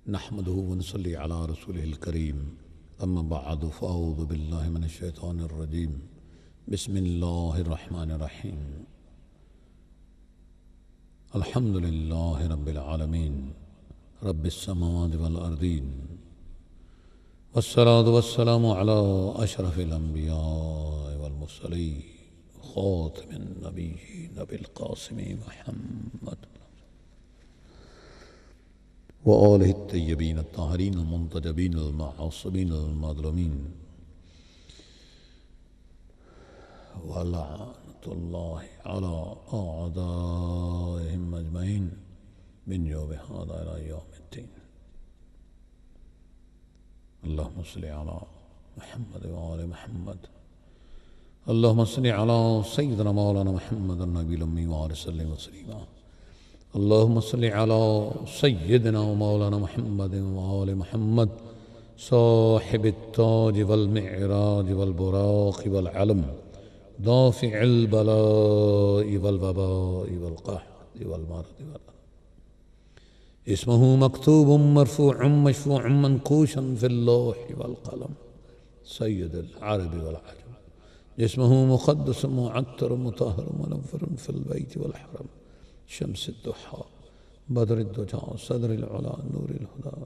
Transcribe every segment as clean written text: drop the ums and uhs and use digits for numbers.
نحمده ونصلي على رسوله الكريم أما بعد فأعوذ بالله من الشيطان الرجيم بسم الله الرحمن الرحيم الحمد لله رب العالمين رب السماوات والأرضين والصلاة والسلام على أشرف الأنبياء والمرسلين خاتم النبيين أبي القاسم محمد وآله الطيبين الطاهرين المنتجبين المعصومين المظلومين ولعنة الله على أعدائهم أجمعين من يوم هذا إلى يوم الدين. اللهم صل على محمد وآل محمد. اللهم صل على سيدنا مولانا محمد النبي الأمي وآله وسلم وسليما. اللهم صل على سيدنا ومولانا محمد وآل محمد صاحب التاج والمعراج والبراق والعلم دافع البلاء والوباء والقحط والمرض اسمه مكتوب مرفوع مشفوع منقوشا في اللوح والقلم سيد العرب والعجم اسمه مقدس معطر مطهر منفر في البيت والحرم شمس الضحى بدر الدجى صدر العلا نور الهدى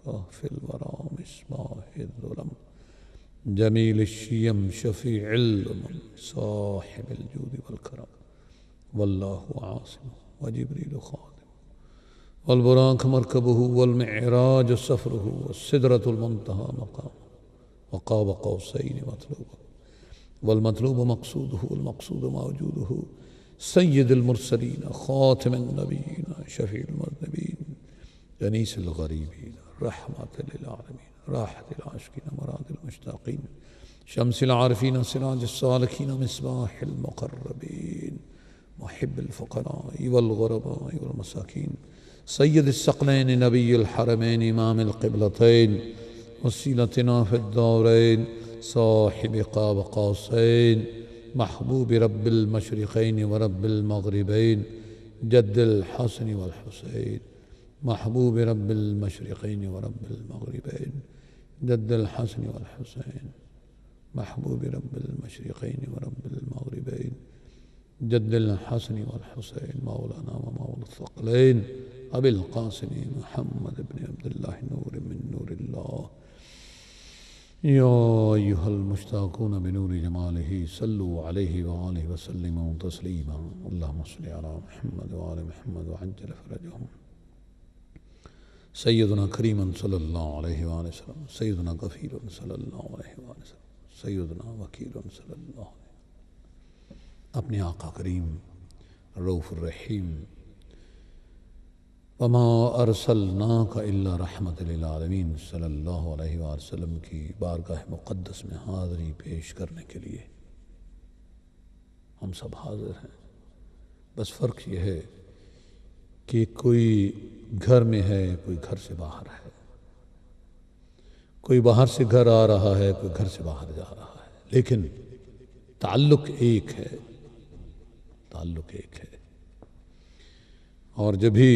كهف الورى مصباح الظلم جميل الشيم شفيع الأمم صاحب الجود والكرم والله عاصم وجبريل خادم والبراق مركبه والمعراج سفره والسدرة المنتهى مقامه وقاب قوسين مطلوبه والمطلوب مقصوده والمقصود موجوده سيد المرسلين خاتم النبيين شفيع المذنبين أنيس الغريبين رحمة للعالمين راحة العاشقين مراد المشتاقين شمس العارفين سراج السالكين مصباح المقربين محب الفقراء والغرباء والمساكين سيد الثقلين نبي الحرمين إمام القبلتين وسيلتنا في الدارين صاحب قاب قوسين محبوب رب المشرقين ورب المغربين جد الحسن والحسين محبوب رب المشرقين ورب المغربين جد الحسن والحسين محبوب رب المشرقين ورب المغربين جد الحسن والحسين مولانا ومولى الثقلين أبي القاسم محمد بن عبد الله نور من نور الله. يا أيها المشتاقون بنور جماله صلوا عليه وآله وسلموا تسليما. اللهم صل على محمد وآل محمد وعجل فرجهم. سيدنا كريما صلى الله عليه وآله وسلم سيدنا غفير صلى الله عليه وآله وسلم سيدنا وكيل صلى الله عليه وسلم. اپنے آقا کریم رؤوف الرحیم وما ارسلناک الا رحمت للعالمین صلی اللہ علیہ وآلہ وسلم کی بارگاہ مقدس میں حاضری پیش کرنے کے لیے ہم سب حاضر ہیں. بس فرق یہ ہے کہ کوئی گھر میں ہے کوئی گھر سے باہر ہے، کوئی باہر سے گھر آ رہا ہے کوئی گھر سے باہر جا رہا ہے، لیکن تعلق ایک ہے. تعلق ایک ہے. اور جب بھی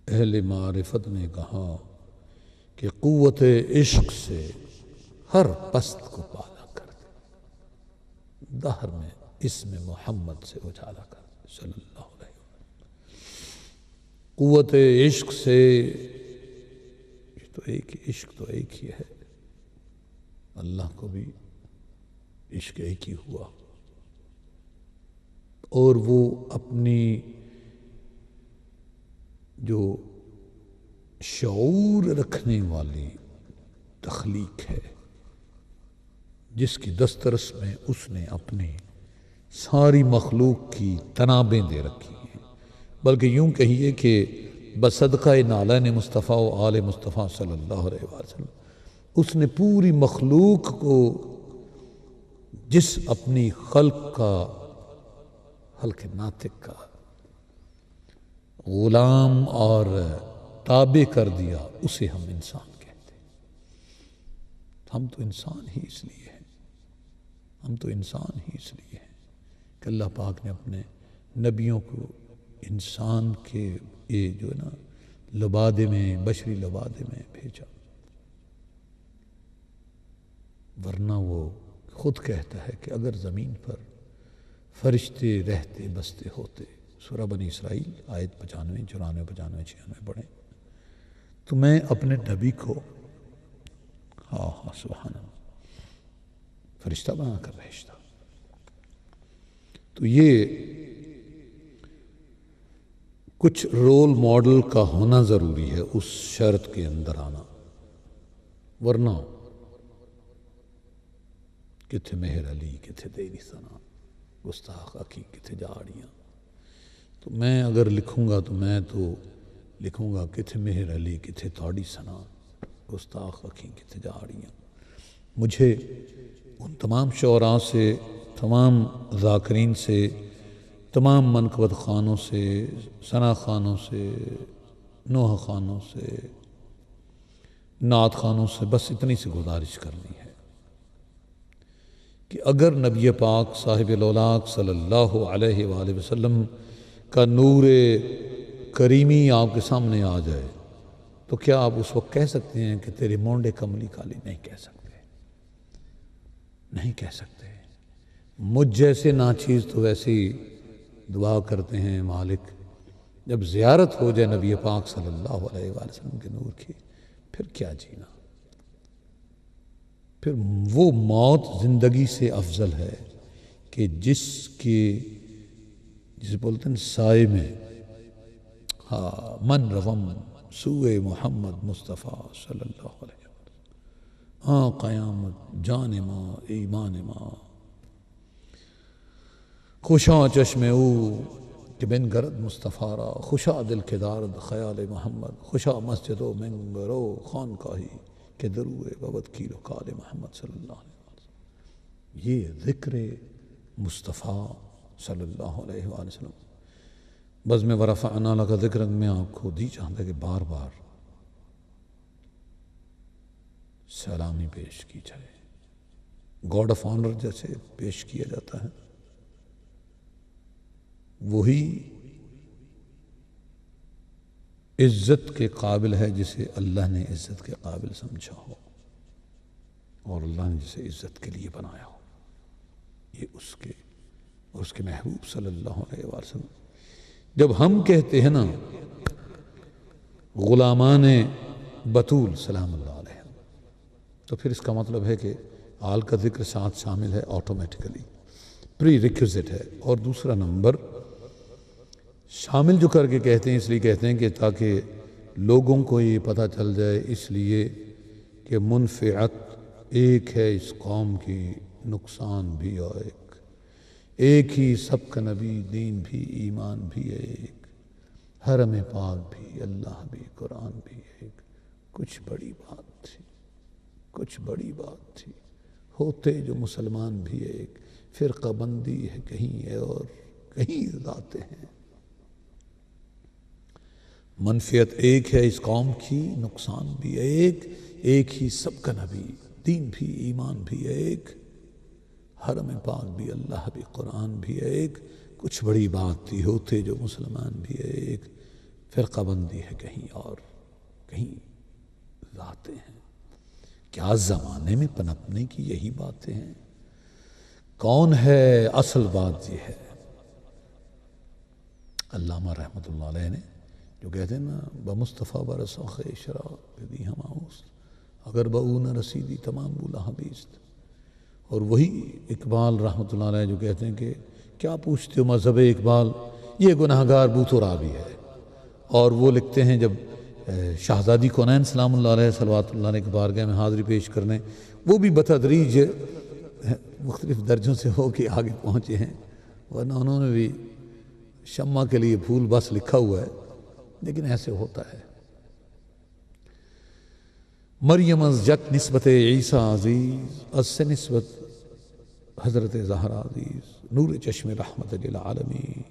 اہل معرفت نے کہا کہ قوت عشق سے ہر پست کو پالا کر دے، دہر میں اسم محمد سے اجالا کر دے صلی اللہ علیہ وسلم. قوت عشق سے تو ایک عشق تو ایک ہی ہے، اللہ کو بھی عشق ایک ہی ہوا، اور وہ اپنی جو شعور رکھنے والی تخلیق ہے، جس کی دسترس میں اس نے اپنی ساری مخلوق کی تنابیں دے رکھی ہیں، بلکہ یوں کہیے کہ بصدقہ نالین مصطفیٰ و آل مصطفیٰ صلی اللہ علیہ وسلم اس نے پوری مخلوق کو جس اپنی خلق کا حلق ناطق کا غلام اور تابع کر دیا، اسے ہم انسان کہتے ہیں. ہم تو انسان ہی اس لیے ہیں، ہم تو انسان ہی اس لیے ہیں کہ اللہ پاک نے اپنے نبیوں کو انسان کے یہ جو ہے نا لبادے میں، بشری لبادے میں بھیجا، ورنہ وہ خود کہتا ہے کہ اگر زمین پر فرشتے رہتے بستے ہوتے، سورہ بنی اسرائیل آیت 95، 94، 95، 96 پڑھیں، تو میں اپنے نبی کو سبحان اللہ فرشتہ بنا کر بھیجتا۔ تو یہ کچھ رول ماڈل کا ہونا ضروری ہے اس شرط کے اندر آنا، ورنہ کتھے مہر علی، کتھے تیری ثنا، گستاخ اکی کتھے جاڑیاں۔ تو میں اگر لکھوں گا تو میں تو لکھوں گا کتھے مہر علی، کتھے تاڑی ثنا، گستاخ اکی کتھے جاڑیاں۔ مجھے ان تمام شعراء سے، تمام ذاکرین سے، تمام منقبت خانوں سے، ثنا خانوں سے، نوح خانوں سے، نعت خانوں سے بس اتنی سی گزارش کرنی ہے کہ اگر نبی پاک صاحب الاولاق صلی اللہ علیہ وآلہ وسلم کا نور کریمی آپ کے سامنے آ جائے تو کیا آپ اس وقت کہہ سکتے ہیں کہ تیرے مونڈے کملی کالی؟ نہیں کہہ سکتے، نہیں کہہ سکتے۔ مجھ جیسے ناچیز تو ویسے ہی دعا کرتے ہیں مالک جب زیارت ہو جائے نبی پاک صلی اللہ علیہ وآلہ وسلم کے نور کی، پھر کیا جینا، پھر وہ موت زندگی سے افضل ہے کہ جسے بولتے ہیں سائے میں من روم سوئے محمد مصطفیٰ صلی اللہ علیہ وسلم، قیامت جان ماں ایمان ماں، خوشا چشم او کہ بن گرد مصطفیٰ را، خوشا دل کے دارد خیال محمد، خوشا مسجد و منبر و خانقاہی کہ دروے بابت کی کال محمد صلی اللہ علیہ وسلم۔ یہ ذکر مصطفیٰ صلی اللہ علیہ وآلہ وسلم بزم ورفعنا لک ذکرک میں آپ کو دی چاہتا ہے کہ بار بار سلامی پیش کی جائے، گاڈ آف آنر جیسے پیش کیا جاتا ہے، وہی عزت کے قابل ہے جسے اللہ نے عزت کے قابل سمجھا ہو اور اللہ نے جسے عزت کے لیے بنایا ہو، یہ اس کے محبوب صلی اللہ علیہ وسلم۔ جب ہم کہتے ہیں نا غلامان بطول سلام اللہ علیہ، تو پھر اس کا مطلب ہے کہ آل کا ذکر ساتھ شامل ہے، آٹومیٹیکلی پری ریکوزٹ ہے۔ اور دوسرا نمبر شامل جو کر کے کہتے ہیں، اس لیے کہتے ہیں کہ تاکہ لوگوں کو یہ پتہ چل جائے، اس لیے کہ منفعت ایک ہے اس قوم کی، نقصان بھی ایک ہی، سب کا نبی، دین بھی، ایمان بھی ایک، حرم پاک بھی، اللہ بھی، قرآن بھی ایک۔ کچھ بڑی بات تھی، کچھ بڑی بات تھی، ہوتے جو مسلمان بھی ایک، فرقہ بندی ہے کہیں اور کہیں ذاتیں ہیں۔ منفعت ایک ہے اس قوم کی، نقصان بھی ایک ہی، سب کا نبی، دین بھی، ایمان بھی ایک، حرم پاک بھی، اللہ بھی، قرآن بھی ایک۔ کچھ بڑی بات تھی، ہوتے جو مسلمان بھی ایک، فرقہ بندی ہے کہیں اور کہیں ذاتیں ہیں۔ کیا زمانے میں پنپنے کی یہی باتیں ہیں؟ کون ہے؟ اصل بات یہ ہے، علامہ رحمۃ اللہ علیہ نے جو کہتے ہیں نا بمصطفیٰ برساخ اشرا دی ہماؤست، اگر بہو نہ رسیدی تمام بولا حبیست۔ اور وہی اقبال رحمۃ اللہ علیہ جو کہتے ہیں کہ کیا پوچھتے ہو مذہب اقبال، یہ گناہگار بو تو رابی ہے۔ اور وہ لکھتے ہیں جب شہزادی کونین سلام اللہ علیہ صلوات اللہ علیہ کے بارگاہ میں حاضری پیش کرنے، وہ بھی بتدریج مختلف درجوں سے ہو کے آگے پہنچے ہیں، ورنہ انہوں نے بھی شمع کے لیے پھول بس لکھا ہوا ہے، لیکن ایسے ہوتا ہے۔ مریم از جک نسبت عیسیٰ عزیز، از سے نسبت حضرت زہرا عزیز، نور چشم رحمت للعالمین،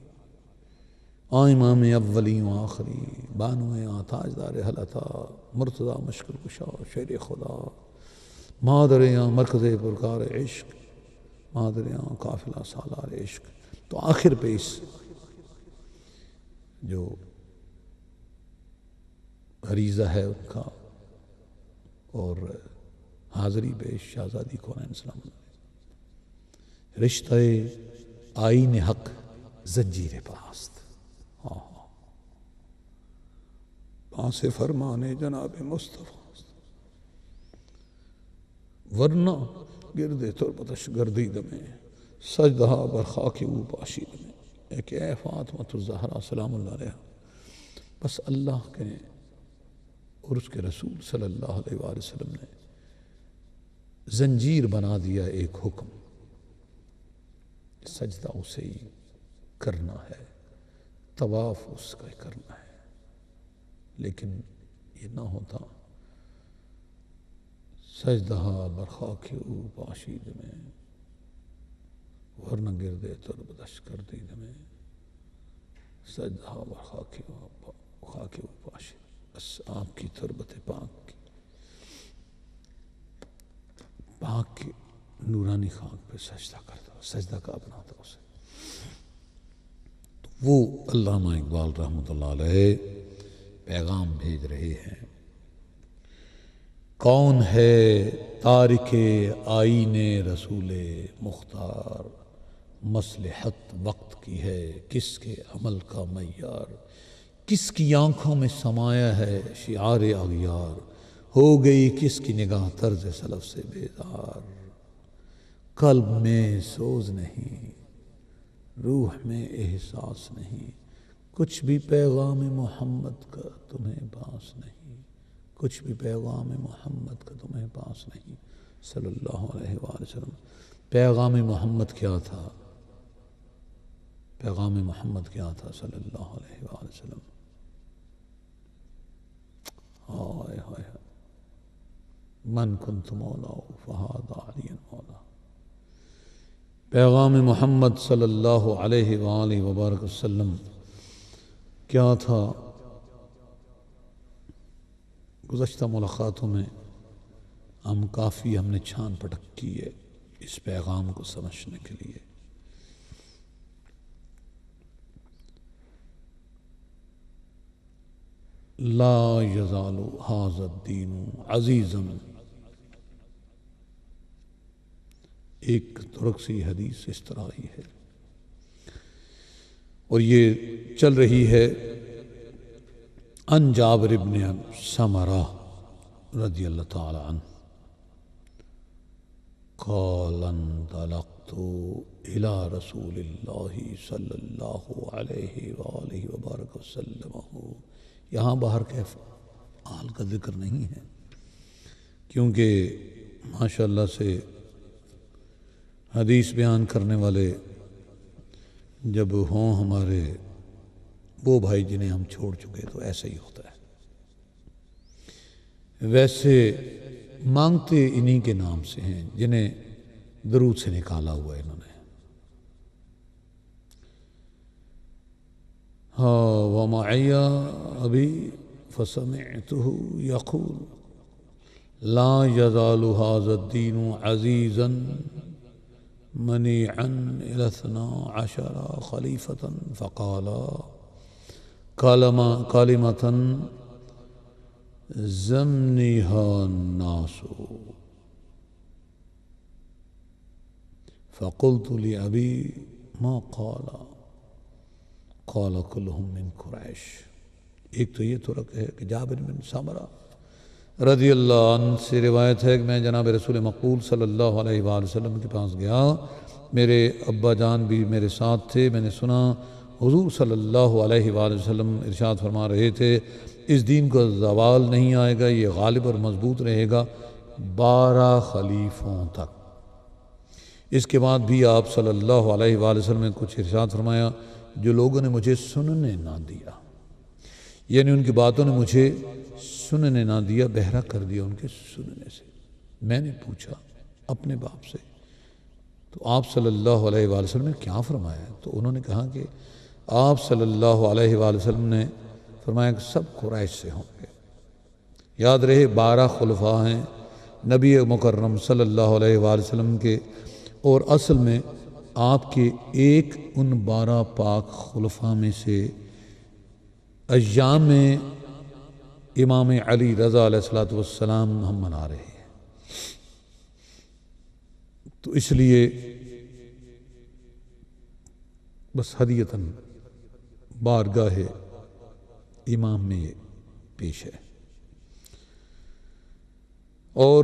امام اولی و آخری، بانو تاجدار حلتا، مرتضی مشکل کشا، شیر خدا، مادریاں مرکز پرکار عشق، مادریاں قافلہ سالار عشق۔ تو آخر پہ اس جو غریزہ ہے ان کا، اور حاضری بے شہزادی کونین سلام علیہ، رشتہ آئین حق زنجیر پاست، ہاں پاس فرمانے جناب مصطفیٰ، ورنہ گردے تربتش گردید میں سجدہ بر خاک او پاشید میں، ایک اے فاطمۃ الزہرا سلام اللہ علیہ، بس اللہ کے اور اس کے رسول صلی اللہ علیہ وآلہ وسلم نے زنجیر بنا دیا ایک حکم، سجدہ اسے ہی کرنا ہے، طواف اس کا ہی کرنا ہے، لیکن یہ نہ ہوتا سجدہ برخاک او پاشید میں ورنہ گردے تربتش گردید میں سجدہ برخاک او پاشید، بس آپ کی تربت پاک کی نورانی خاک پہ سجدہ کرتا، سجدہ کا بناتا اسے۔ تو وہ علامہ اقبال رحمۃ اللہ علیہ پیغام بھیج رہے ہیں، کون ہے تارک آئین رسول مختار، مصلحت وقت کی ہے کس کے عمل کا معیار، کس کی آنکھوں میں سمایا ہے شعار اغیار، ہو گئی کس کی نگاہ طرز سلف سے بیدار، قلب میں سوز نہیں روح میں احساس نہیں، کچھ بھی پیغام محمد کا تمہیں پاس نہیں، کچھ بھی پیغام محمد کا تمہیں پاس نہیں صلی اللہ علیہ وآلہ وسلم۔ پیغام محمد کیا تھا؟ پیغام محمد کیا تھا صلی اللہ علیہ وآلہ وسلم؟ ہائے ہائے من کنت مولا فہذا علی مولا، پیغام محمد صلی اللہ علیہ وآلہ وبارک وسلم کیا تھا؟ گزشتہ ملاقاتوں میں ہم نے چھان پٹک کی ہے اس پیغام کو سمجھنے کے لیے۔ لا یزال ھذا الدین عزیزا، ایک ترک سی حدیث اس طرح آئی ہے، اور یہ چل رہی ہے ان جابر ابن سمرہ رضی اللہ تعالی عنہ قال انطلقت الى رسول اللہ صلی اللہ علیہ وآلہ وبارک وسلم، یہاں باہر کے حال کا ذکر نہیں ہے کیونکہ ماشاءاللہ سے حدیث بیان کرنے والے جب ہوں ہمارے وہ بھائی جنہیں ہم چھوڑ چکے تو ایسا ہی ہوتا ہے، ویسے مانگتے انہی کے نام سے ہیں جنہیں درود سے نکالا ہوا ہے انہوں نے۔ ہاں ومعی ابی فسمعته یقول لا یزال ھذا الدین عزیزا منیعا الی 12 خلیفۃ فقال کلمۃ زمنها الناس فقلت لأبی ما قال كلهم من قریش۔ ایک تو یہ ترک ہے کہ جابر بن سمرہ رضی اللہ عنہ سے روایت ہے کہ میں جناب رسول مقبول صلی اللہ علیہ وآلہ وسلم کے پاس گیا، میرے ابا جان بھی میرے ساتھ تھے، میں نے سنا حضور صلی اللہ علیہ وآلہ وسلم ارشاد فرما رہے تھے اس دین کا زوال نہیں آئے گا، یہ غالب اور مضبوط رہے گا 12 خلیفوں تک۔ اس کے بعد بھی آپ صلی اللہ علیہ وآلہ وسلم نے کچھ ارشاد فرمایا جو لوگوں نے مجھے سننے نہ دیا، یعنی ان کی باتوں نے مجھے سننے نہ دیا، بہرا کر دیا ان کے سننے سے۔ میں نے پوچھا اپنے باپ سے تو آپ صلی اللہ علیہ وآلہ وسلم نے کیا فرمایا؟ تو انہوں نے کہا کہ آپ صلی اللہ علیہ وآلہ وسلم نے فرمایا کہ سب قریش سے ہوں گے۔ یاد رہے 12 خلفاء ہیں نبی مکرم صلی اللہ علیہ وآلہ وسلم کے، اور اصل میں آپ کے ایک ان 12 پاک خلفاء میں سے ایام امام علی رضا علیہ الصلوۃ والسلام ہم منا رہے ہیں۔ تو اس لیے بس ہدیتاً بارگاہ امام میں یہ پیش ہے۔ اور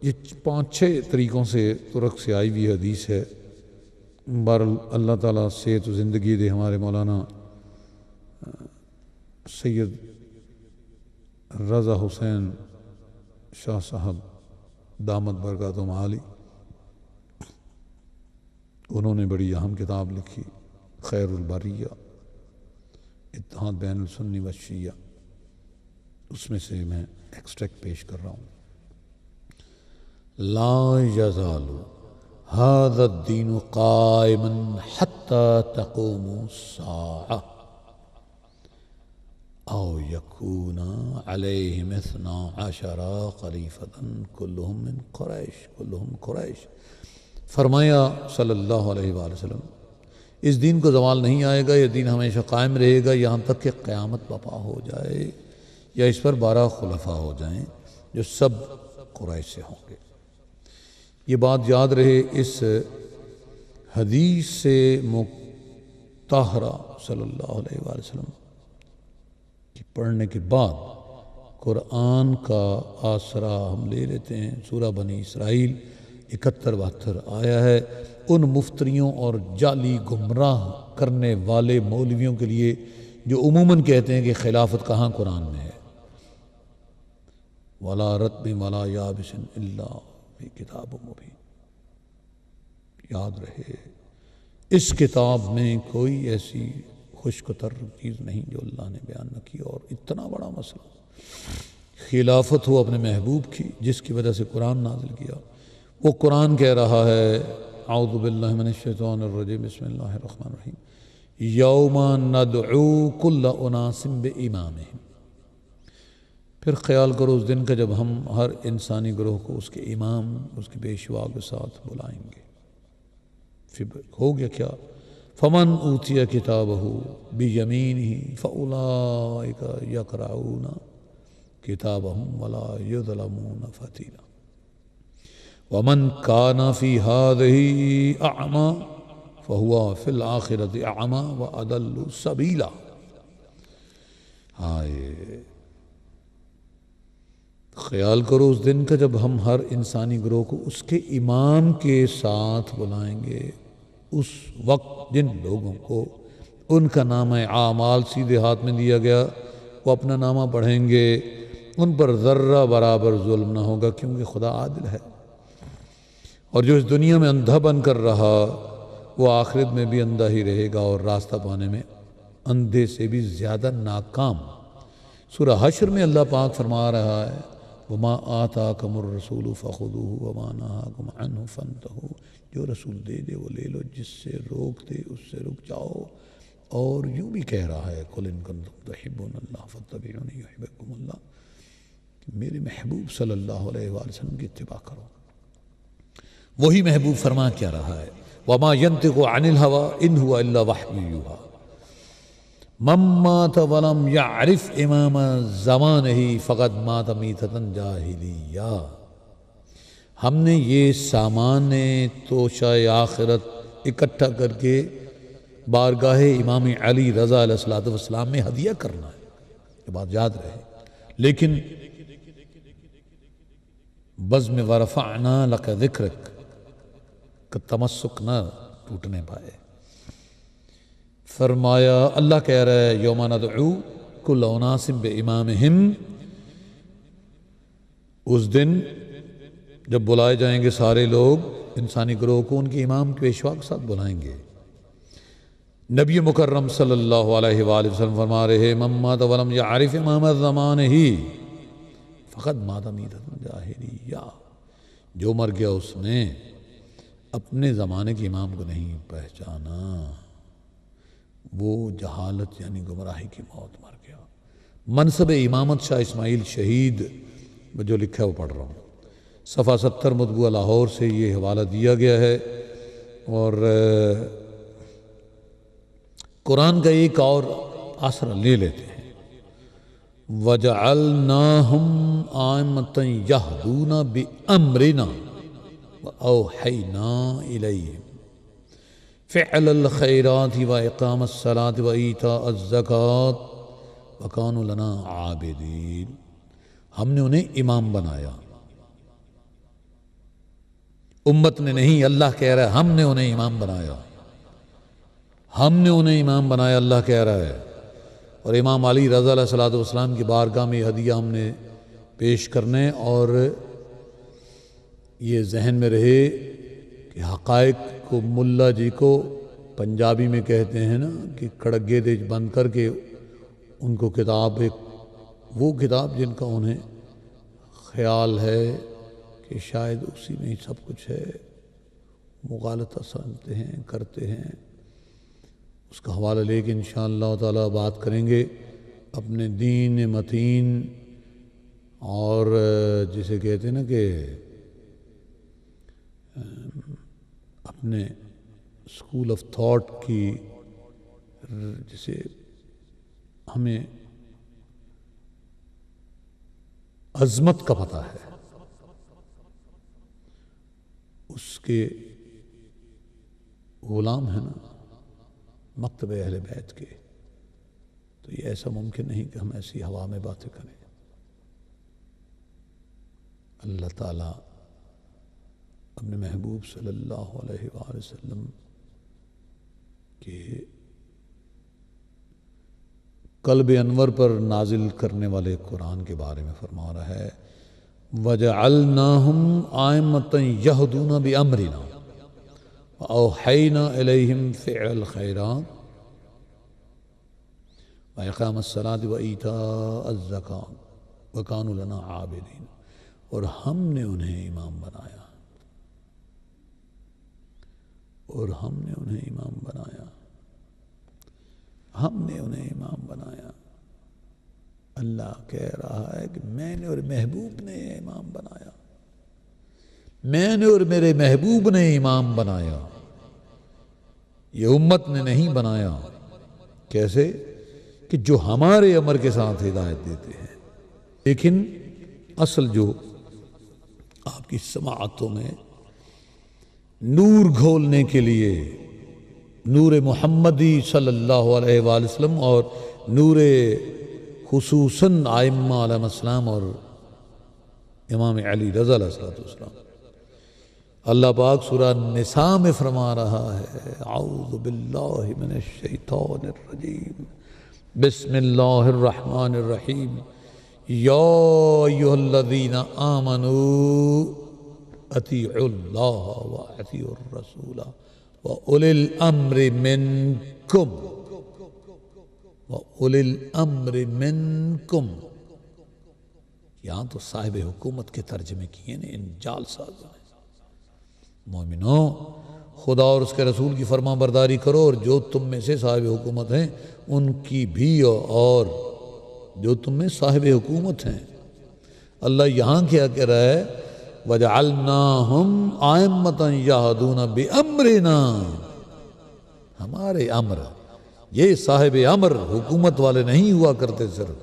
یہ 5-6 طریقوں سے ترک سے آئی ہوئی حدیث ہے۔ بہرحال اللہ تعالیٰ صحت و زندگی دے ہمارے مولانا سید رضا حسین شاہ صاحب دامت برکاتہم عالی، انہوں نے بڑی اہم کتاب لکھی خیر البریہ اتحاد بین السنی و شیعہ، اس میں سے میں ایکسٹریکٹ پیش کر رہا ہوں۔ لا یزال هذا الدین قائما حتی تقوم الساعة او یکون علیہم 12 خلیفۃ کلہم من قریش۔ فرمایا صلی اللہ علیہ وآلہ وسلم، اس دین کو زوال نہیں آئے گا، یہ دین ہمیشہ قائم رہے گا یہاں تک کہ قیامت برپا ہو جائے یا اس پر 12 خلفاء ہو جائیں جو سب قریش سے ہوں گے۔ یہ بات یاد رہے، اس حدیث سے مطہرہ صلی اللہ علیہ وآلہ وسلم کی پڑھنے کے بعد قرآن کا آسرا ہم لے لیتے ہیں۔ سورہ بنی اسرائیل 71-72 آیا ہے۔ ان مفتریوں اور جعلی گمراہ کرنے والے مولویوں کے لیے جو عموماً کہتے ہیں کہ خلافت کہاں قرآن میں ہے، وَلَا رَطْبٍ وَلَا يَابِسٍ إِلَّا فِي كِتَابٍ مُبِينٍ۔ یاد رہے، اس کتاب میں کوئی ایسی خشک و تر چیز نہیں جو اللہ نے بیان نہ کی۔ اور اتنا بڑا مسئلہ خلافت ہو اپنے محبوب کی، جس کی وجہ سے قرآن نازل کیا، وہ قرآن کہہ رہا ہے اعوذ باللہ من الشیطان الرجیم بسم اللہ الرحمن الرحیم یوم ندعو کل اناس بامامہم۔ پھر خیال کرو اس دن کا جب ہم ہر انسانی گروہ کو اس کے امام، اس کے پیشوا کے ساتھ بلائیں گے۔ پھر ہو گیا کیا؟ فمن اوتی کتابہ بیمینہ فاولئک یقرؤون کتابہم ولا یظلمون فتیلا ومن کان فی ہذہ اعمی فہو فی الآخرۃ اعمی واضل سبیلا۔ ہائے، خیال کرو اس دن کا جب ہم ہر انسانی گروہ کو اس کے امام کے ساتھ بلائیں گے۔ اس وقت جن لوگوں کو ان کا نامہ اعمال سیدھے ہاتھ میں دیا گیا وہ اپنا نامہ پڑھیں گے، ان پر ذرہ برابر ظلم نہ ہوگا، کیونکہ خدا عادل ہے۔ اور جو اس دنیا میں اندھا بن کر رہا وہ آخرت میں بھی اندھا ہی رہے گا، اور راستہ پانے میں اندھے سے بھی زیادہ ناکام۔ سورہ حشر میں اللہ پاک فرما رہا ہے وَمَا آتَاكُمُ الرَّسُولُ فَخُذُوهُ وَمَا نَهَاكُمْ عَنْهُ فَانْتَهُوا، جو رسول دے دے وہ لے لو، جس سے روک دے اس سے رک جاؤ۔ اور یوں بھی کہہ رہا ہے قُلْ إِن كُنتُمْ تُحِبُّونَ اللَّهَ فَاتَّبِعُونِي يُحْبِبْكُمُ اللَّهُ، میرے محبوب صلی اللہ علیہ وآلہ وسلم کی اتباع کرو۔ وہی محبوب فرما کیا رہا ہے وَمَا يَنْطِقُ عَنِ الْهَوَىٰ إِنْ هُوَ إِلَّا وَحْيٌ يُوحَىٰ مَن مَّاتَ وَلَمْ يَعْرِفْ إِمَامَ زَمَانِهِ فَقَدْ مَاتَ مِيتَةً جَاهِلِيَّةً۔ ہم نے یہ سامان توشہ آخرت اکٹھا کر کے بارگاہ امام علی رضا علیہ السلام میں ہدیہ کرنا ہے، یہ بات یاد رہے۔ لیکن بزم ورفعنا لک ذکرک کا تمسک نہ ٹوٹنے پائے۔ فرمایا اللہ کہہ رہا ہے یوم ندعو کل اناس بامامہم، اس دن جب بلائے جائیں گے سارے لوگ انسانی گروہ کو ان کے امام کے پیشوا کے ساتھ بلائیں گے۔ نبی مکرم صلی اللہ علیہ وآلہ وسلم فرما رہے من مات ولم یعرف امام زمانہ فقد مات میتۃ جاہلیہ، جو مر گیا اس نے اپنے زمانے کے امام کو نہیں پہچانا، وہ جہالت یعنی گمراہی کی موت مر گیا۔ منصب امامت شاہ اسماعیل شہید میں جو لکھا ہے وہ پڑھ رہا ہوں، صفحہ 70 مطبوعہ لاہور سے یہ حوالہ دیا گیا ہے۔ اور قرآن کا ایک اور آسرا لے لیتے ہیں وَجَعَلْنَاهُمْ أَئِمَّةً يَهْدُونَ بِأَمْرِنَا وَأَوْحَيْنَا إِلَيْهِمْ فِعْلَ الْخَيْرَاتِ وَإِقَامَ الصَّلَاةِ وَإِيتَاءَ الزَّكَاةِ وَكَانُوا لَنَا عَابِدِينَ۔ ہم نے انہیں امام بنایا، امت نے نہیں، اللہ کہہ رہا ہے ہم نے انہیں امام بنایا، ہم نے انہیں امام بنایا، اللہ کہہ رہا ہے۔ اور امام علی رضا علیہ السلام کی بارگاہ میں ہدیہ ہم نے پیش کرنے، اور یہ ذہن میں رہے کہ حقائق کو ملا جی کو پنجابی میں کہتے ہیں نا کہ کڑگے دے بند کر کے ان کو کتاب، ایک وہ کتاب جن کا انہیں خیال ہے کہ شاید اسی میں ہی سب کچھ ہے، مغالطہ سمجھتے ہیں، کرتے ہیں، اس کا حوالہ لے کے انشاءاللہ تعالی بات کریں گے اپنے دین متین، اور جسے کہتے ہیں نا کہ اپنے اسکول آف تھاٹ کی، جسے ہمیں عظمت کا پتہ ہے، اس کے غلام ہیں نا مکتب اہل بیت کے، تو یہ ایسا ممکن نہیں کہ ہم ایسی ہوا میں باتیں کریں۔ اللہ تعالیٰ اپنے محبوب صلی اللہ علیہ وآلہ وسلم کے قلب انور پر نازل کرنے والے قرآن کے بارے میں فرما رہا ہے وَجَعَلْنَاهُمْ أَئِمَّةً يَهْدُونَ بِأَمْرِنَا وَأَوْحَيْنَا إِلَيْهِمْ فِعْلَ الْخَيْرَاتِ وَإِقَامَ الصَّلَاةِ وَإِيتَاءَ الزَّكَاةِ وَكَانُوا لَنَا عَابِدِينَ۔ اور ہم نے انہیں امام بنایا، اور ہم نے انہیں امام بنایا، ہم نے انہیں امام بنایا۔ اللہ کہہ رہا ہے کہ میں نے اور محبوب نے امام بنایا، میں نے اور میرے محبوب نے امام بنایا، یہ امت نے نہیں بنایا۔ کیسے؟ کہ جو ہمارے امر کے ساتھ ہدایت دیتے ہیں۔ لیکن اصل جو آپ کی سماعتوں میں نور گھولنے کے لیے نور محمدی صلی اللہ علیہ وآلہ وسلم اور نور خصوصاً ائمہ علیہ السلام اور امام علی رضا علیہ السلام، اللہ پاک سورہ نساء میں فرما رہا ہے اعوذ باللہ من الشیطان الرجیم بسم اللہ الرحمن الرحیم یا ایھا الذین آمنوا اطیعوا اللہ واطیعوا الرسول وَأُولِي الْأَمْرِ مِنْكُمْ وَأُولِي الْأَمْرِ مِنْكُمْ۔ یہاں تو صاحب حکومت کے ترجمے کیے ہیں ان جال سازوں نے۔ مومنوں، خدا اور اس کے رسول کی فرما برداری کرو، اور جو تم میں سے صاحب حکومت ہیں ان کی بھی، اور جو تم میں صاحب حکومت ہیں۔ اللہ یہاں کیا کہہ رہا ہے وَجَعَلْنَاهُمْ أَئِمَّةً يَهْدُونَ بِأَمْرِنَا، ہمارے امر، یہ صاحب امر حکومت والے نہیں ہوا کرتے، صرف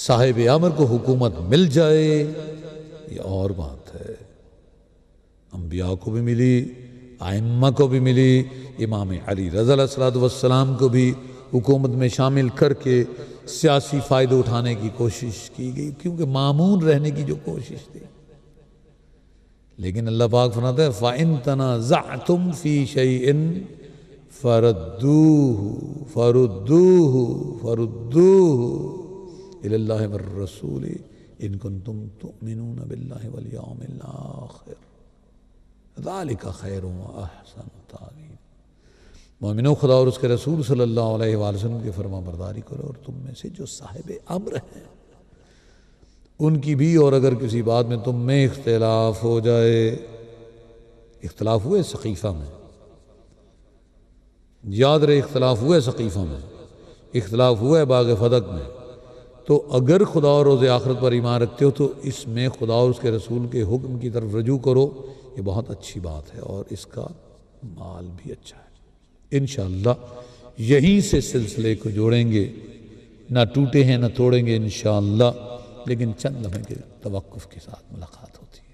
صاحب امر کو حکومت مل جائے یہ اور بات ہے۔ انبیاء کو بھی ملی، ائمہ کو بھی ملی، امام علی رضا علیہ السلام کو بھی حکومت میں شامل کر کے سیاسی فائدہ اٹھانے کی کوشش کی گئی، کیونکہ مامون رہنے کی جو کوشش تھی۔ لیکن اللہ پاک فرماتا ہے فَإِن تَنَازَعْتُمْ فِي شَيْءٍ فَرُدُّوهُ إِلَى اللَّهِ وَالرَّسُولِ إِن كُنتُمْ تُؤْمِنُونَ بِاللَّهِ وَالْيَوْمِ الْآخِرِ ذَلِكَ خَيْرٌ وَأَحْسَنُ تَأْوِيلًا۔ مومنوں، خدا اور اس کے رسول صلی اللہ علیہ وآلہ وسلم کی فرما برداری کرو، اور تم میں سے جو صاحب امر ہیں ان کی بھی، اور اگر کسی بات میں تم میں اختلاف ہو جائے، اختلاف ہوئے سقیفہ میں، یاد رہے اختلاف ہوئے سقیفہ میں، اختلاف ہوئے باغ فدق میں، تو اگر خدا اور روز آخرت پر ایمان رکھتے ہو تو اس میں خدا اور اس کے رسول کے حکم کی طرف رجوع کرو، یہ بہت اچھی بات ہے، اور اس کا مال بھی اچھا ہے۔ انشاءاللہ یہیں سے سلسلے کو جوڑیں گے نہ ٹوٹے ہیں نہ توڑیں گے انشاءاللہ، لیکن چند لمحے کے توقف کے ساتھ ملاقات ہوتی ہے۔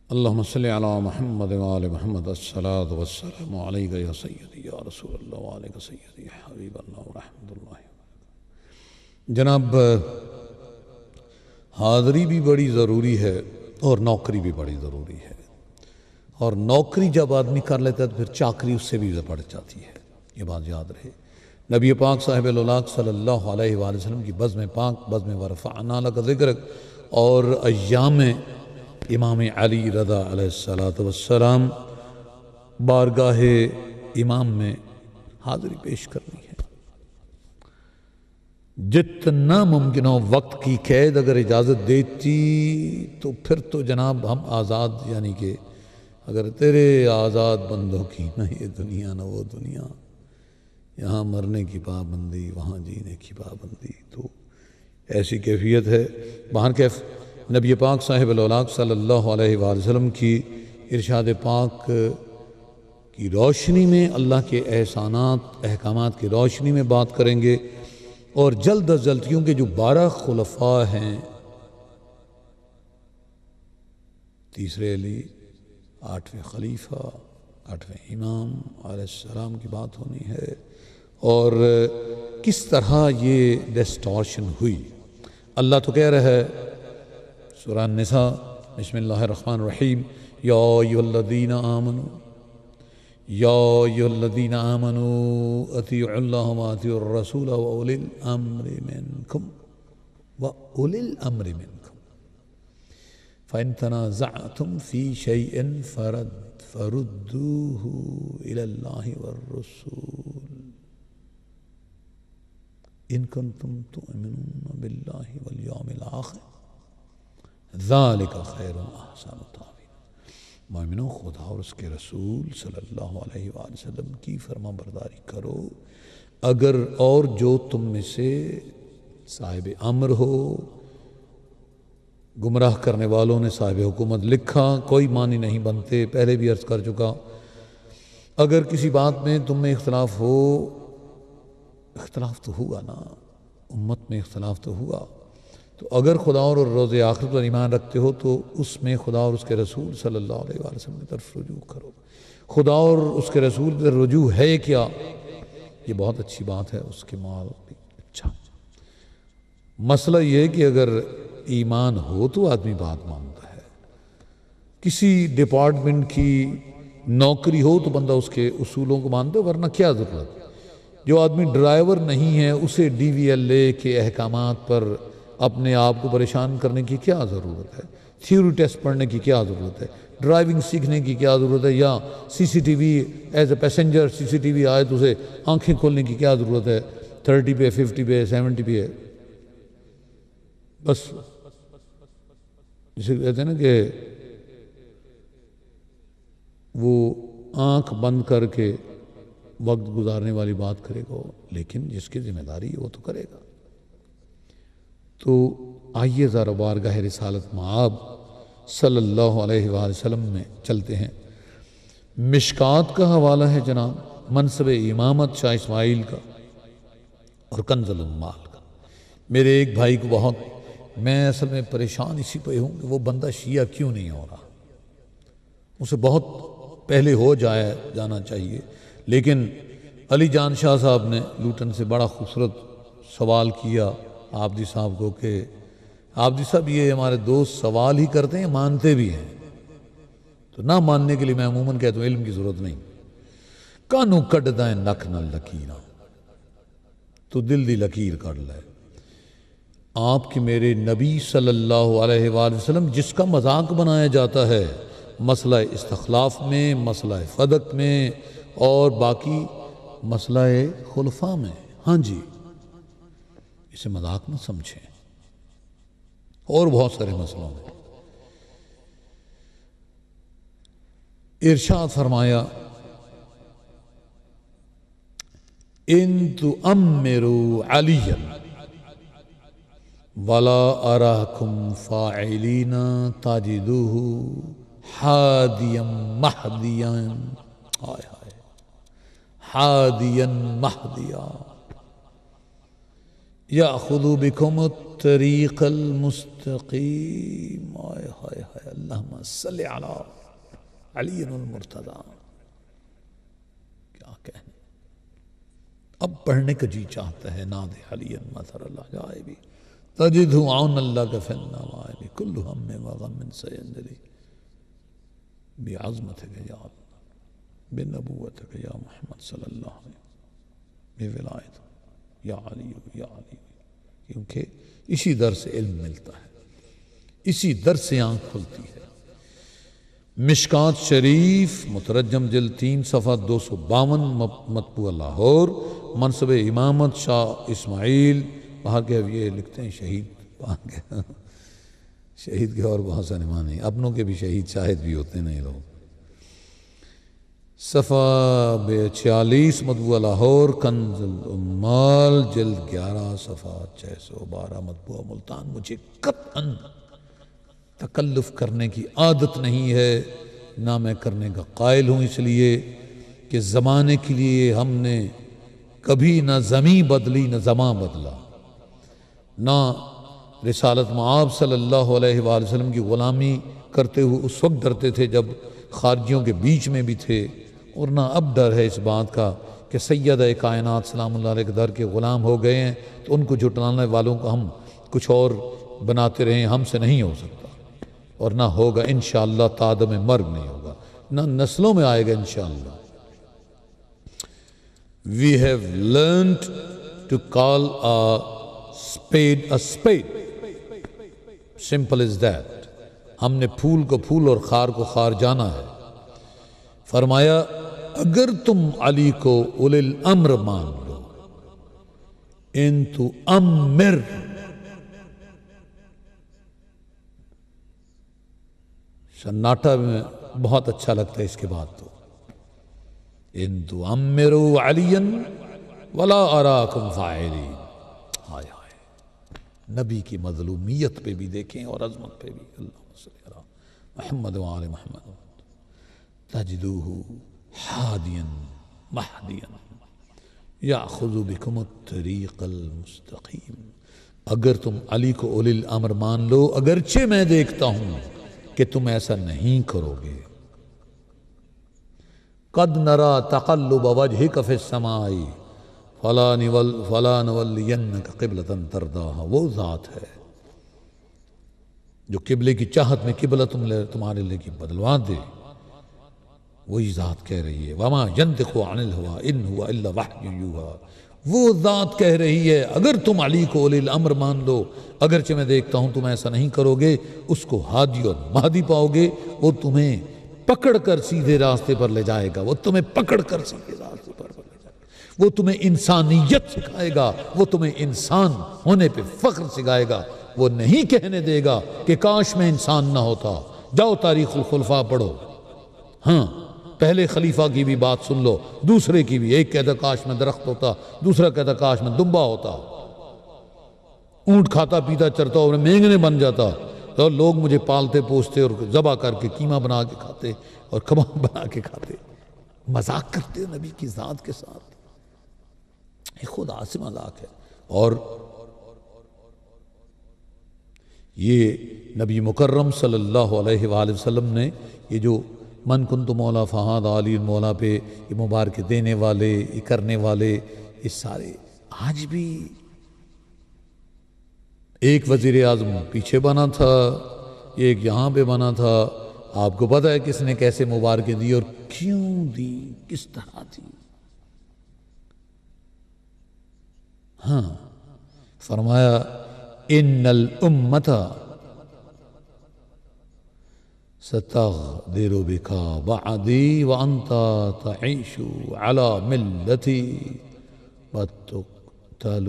اللہم صلی علی محمد وآل محمد، الصلاۃ والسلام علیک یا سیدی یا رسول اللہ وعلیک سیدی حبیب اللہ ورحمۃ اللہ۔ جناب، حاضری بھی بڑی ضروری ہے اور نوکری بھی بڑی ضروری ہے، اور نوکری جب آدمی کر لیتا ہے تو پھر چاکری اس سے بھی بڑھ جاتی ہے، یہ بات یاد رہے۔ نبی پاک صاحب الاولاق صلی اللہ علیہ وآلہ وسلم کی بزم پاک، بزم ورفعنا لک ذکرک، اور ایام امام علی رضا علیہ السلام بارگاہ امام میں حاضری پیش کرنی ہے۔ جتنا ممکن ہو وقت کی قید اگر اجازت دیتی تو پھر تو جناب ہم آزاد، یعنی کہ اگر تیرے آزاد بندوں کی نہ یہ دنیا نہ وہ دنیا، یہاں مرنے کی پابندی وہاں جینے کی پابندی، تو ایسی کیفیت ہے۔ بہر کیف نبی پاک صاحب الاولاق صلی اللہ علیہ وآلہ وسلم کی ارشاد پاک کی روشنی میں، اللہ کے احسانات احکامات کی روشنی میں بات کریں گے، اور جلد از جلد، کیونکہ جو 12 خلفاء ہیں، تیسرے علی، 8ویں خلیفہ، 8ویں امام علیہ السلام کی بات ہونی ہے، اور کس طرح یہ ڈسٹورشن ہوئی۔ اللہ تو کہہ رہا ہے سورہ النساء، بسم اللہ الرحمن الرحیم، یا ایھا الذین آمنوا یا ایھا الذین آمنوا اطیعوا اللہ واطیعوا الرسول واولی الامر منکم فإن تنازعتم فی شیء فردوہ الی اللہ والرسول ان کنتم تؤمنون باللہ والیوم الآخر ذالک خیر و احسن تاویلا۔ مومنو، خدا اور اس کے رسول صلی اللہ علیہ وآلہ وسلم کی فرما برداری کرو، اگر اور جو تم میں سے صاحب امر ہو، گمراہ کرنے والوں نے صاحب حکومت لکھا، کوئی معنی نہیں بنتے، پہلے بھی عرض کر چکا، اگر کسی بات میں تم میں اختلاف ہو، اختلاف تو ہوا نا، امت میں اختلاف تو ہوا، تو اگر خدا اور روز آخرت پر ایمان رکھتے ہو تو اس میں خدا اور اس کے رسول صلی اللہ علیہ وآلہ وسلم کی طرف رجوع کرو۔ خدا اور اس کے رسول پر رجوع ہے کیا؟ یہ بہت اچھی بات ہے، اس کے مال بھی اچھا۔ مسئلہ یہ ہے کہ اگر ایمان ہو تو آدمی بات مانتا ہے، کسی ڈپارٹمنٹ کی نوکری ہو تو بندہ اس کے اصولوں کو مانتا ہے، ورنہ کیا ضرورت؟ جو آدمی ڈرائیور نہیں ہے اسے ڈی وی ایل اے کے احکامات پر اپنے آپ کو پریشان کرنے کی کیا ضرورت ہے؟ تھیوری ٹیسٹ پڑھنے کی کیا ضرورت ہے؟ ڈرائیونگ سیکھنے کی کیا ضرورت ہے؟ یا C C T V as a passenger C C T V آئے تو اسے آنکھیں کھولنے کی کیا ضرورت ہے؟ 30 پہ 50 پہ 70 پہ ہے، بس جسے کہتے ہیں نا کہ وہ آنکھ بند کر کے وقت گزارنے والی بات کرے گا، لیکن جس کی ذمہ داری ہے وہ تو کرے گا۔ تو آئیے ذرا بارگاہ رسالت مآب صلی اللہ علیہ وآلہ وسلم میں چلتے ہیں۔ مشکات کا حوالہ ہے جناب، منصب امامت شاہ اسماعیل کا اور کنز الاموال کا۔ میرے ایک بھائی کو بہت، میں اصل میں پریشان اسی پہ ہوں کہ وہ بندہ شیعہ کیوں نہیں ہو رہا، اسے بہت پہلے ہو جانا چاہیے، لیکن علی جان شاہ صاحب نے لوٹن سے بڑا خوبصورت سوال کیا آبدی صاحب کو کہ آبدی صاحب یہ ہمارے دوست سوال ہی کرتے ہیں، مانتے بھی ہیں، تو نہ ماننے کے لیے میں عموماً کہتا ہوں علم کی ضرورت نہیں، کانوں کڈدائیں نک نال لکیراں، تو دل دی لکیر کر لے۔ آپ کے میرے نبی صلی اللہ علیہ وآلہ وسلم جس کا مذاق بنایا جاتا ہے مسئلہ استخلاف میں، مسئلہ فدق میں اور باقی مسئلہ خلفاء میں، ہاں جی، اسے مذاق نہ سمجھیں، اور بہت سارے مسئلوں میں۔ ارشاد فرمایا ان تؤمروا علیا ولا اراکم فاعلین تجدوہ حادیا مہدیا، ہائے ہائے، حادیا مہدیا یأخذ بکم الطریق المستقیم، ہائے ہائے ہائے، اللہم صلی علی علی المرتضی۔ کیا کہنے، اب پڑھنے کا جی چاہتا ہے، ناد علی مظہر اللہ جائے بھی تجدہ عون اللہ کا فی النوائب کل ہم وغم سینجلی بعظمتک یا اللہ، بنبوتک یا محمد صلی اللہ علیہ وسلم، بولایت یا علی یا علی، کیونکہ اسی در سے علم ملتا ہے، اسی در سے آنکھ کھلتی ہے۔ مشکات شریف مترجم جلد 3 صفحہ 252 مطبوع لاہور، منصب امامت شاہ اسماعیل، وہاں کے اب یہ لکھتے ہیں شہید، وہاں کے شہید کے اور بہت سارے معنی، اپنوں کے بھی شہید شاہد بھی ہوتے ہیں یہ لوگ۔ صفحہ 46 مطبوع لاہور، کنز العمال جلد 11 صفحہ 612 مطبوع ملتان۔ مجھے قطعاً تکلف کرنے کی عادت نہیں ہے، نہ میں کرنے کا قائل ہوں، اس لیے کہ زمانے کے لیے ہم نے کبھی نہ زمیں بدلی نہ زماں بدلا، نہ رسالت معاب صلی اللہ علیہ وآلہ وسلم کی غلامی کرتے ہوئے اس وقت ڈرتے تھے جب خارجیوں کے بیچ میں بھی تھے، اور نہ اب ڈر ہے اس بات کا کہ سیدہ کائنات سلام اللہ علیہ کے در کے غلام ہو گئے ہیں تو ان کو جھٹلانے والوں کو ہم کچھ اور بناتے رہیں، ہم سے نہیں ہو سکتا، اور نہ ہوگا انشاءاللہ، تعدم مرگ نہیں ہوگا، نہ نسلوں میں آئے گا انشاءاللہ۔ We have learned to call a spade a spade. Simple as that. ہم نے پھول کو پھول اور خار کو خار جانا ہے۔ فرمایا اگر تم علی کو اولی الامر مان لو، ان تؤمر، سناٹا میں بہت اچھا لگتا ہے اس کے بعد تو، ان تؤمروا علیا ولا اراکم فاعلین، ہائے ہائے، نبی کی مظلومیت پہ بھی دیکھیں اور عظمت پہ بھی، اللہم صلی علی محمد وآل محمد، تجدوہ حادیا مہدیا یأخذ بکم الطریق المستقیم۔ اگر تم علی کو اولی الامر مان لو، اگرچہ میں دیکھتا ہوں کہ تم ایسا نہیں کرو گے۔ قد نرا تقلب وجہک فی السماء فلا نولینک قبلۃ ترضاها، وہ ذات ہے جو قبلے کی چاہت میں قبلہ تمہارے لئے کی بدلوا دے، وہی ذات کہہ رہی ہے وما ینطق عن الہوى ان هو الا وحی یوحی، وہ ذات کہہ رہی ہے اگر تم علی کو اولی الامر مان لو، اگرچہ میں دیکھتا ہوں تم ایسا نہیں کرو گے، اس کو ہادی اور مہدی پاؤ گے، وہ تمہیں پکڑ کر سیدھے راستے پر لے جائے گا، وہ تمہیں پکڑ کر سیدھے راستے پر لے جائے گا، وہ تمہیں انسانیت سکھائے گا، وہ تمہیں انسان ہونے پہ فخر سکھائے گا، وہ نہیں کہنے دے گا کہ کاش میں انسان نہ ہوتا۔ جاؤ تاریخ الخلفاء پڑھو، ہاں پہلے خلیفہ کی بھی بات سن لو، دوسرے کی بھی، ایک کہتا کاش میں درخت ہوتا، دوسرا کہتا کاش میں دمبا ہوتا، اونٹ کھاتا پیتا چرتا اور مینگنے بن جاتا، تو لوگ مجھے پالتے پوستے اور ذبح کر کے قیمہ بنا کے کھاتے اور کباب بنا کے کھاتے۔ مذاق کرتے نبی کی ذات کے ساتھ، یہ خدا سے مذاق ہے۔ اور یہ نبی مکرم صلی اللہ علیہ وآلہ وسلم نے یہ جو من کنت مولا فہاد علی مولا پہ یہ مبارک دینے والے، یہ کرنے والے، یہ سارے آج بھی ایک وزیر اعظم پیچھے بنا تھا، ایک یہاں پہ بنا تھا، آپ کو پتہ ہے کس نے کیسے مبارکیں دی اور کیوں دی، کس طرح دی۔ ہاں فرمایا ان الامت ستغدر بک بعدی وانت تعیش علی ملتی وتقتل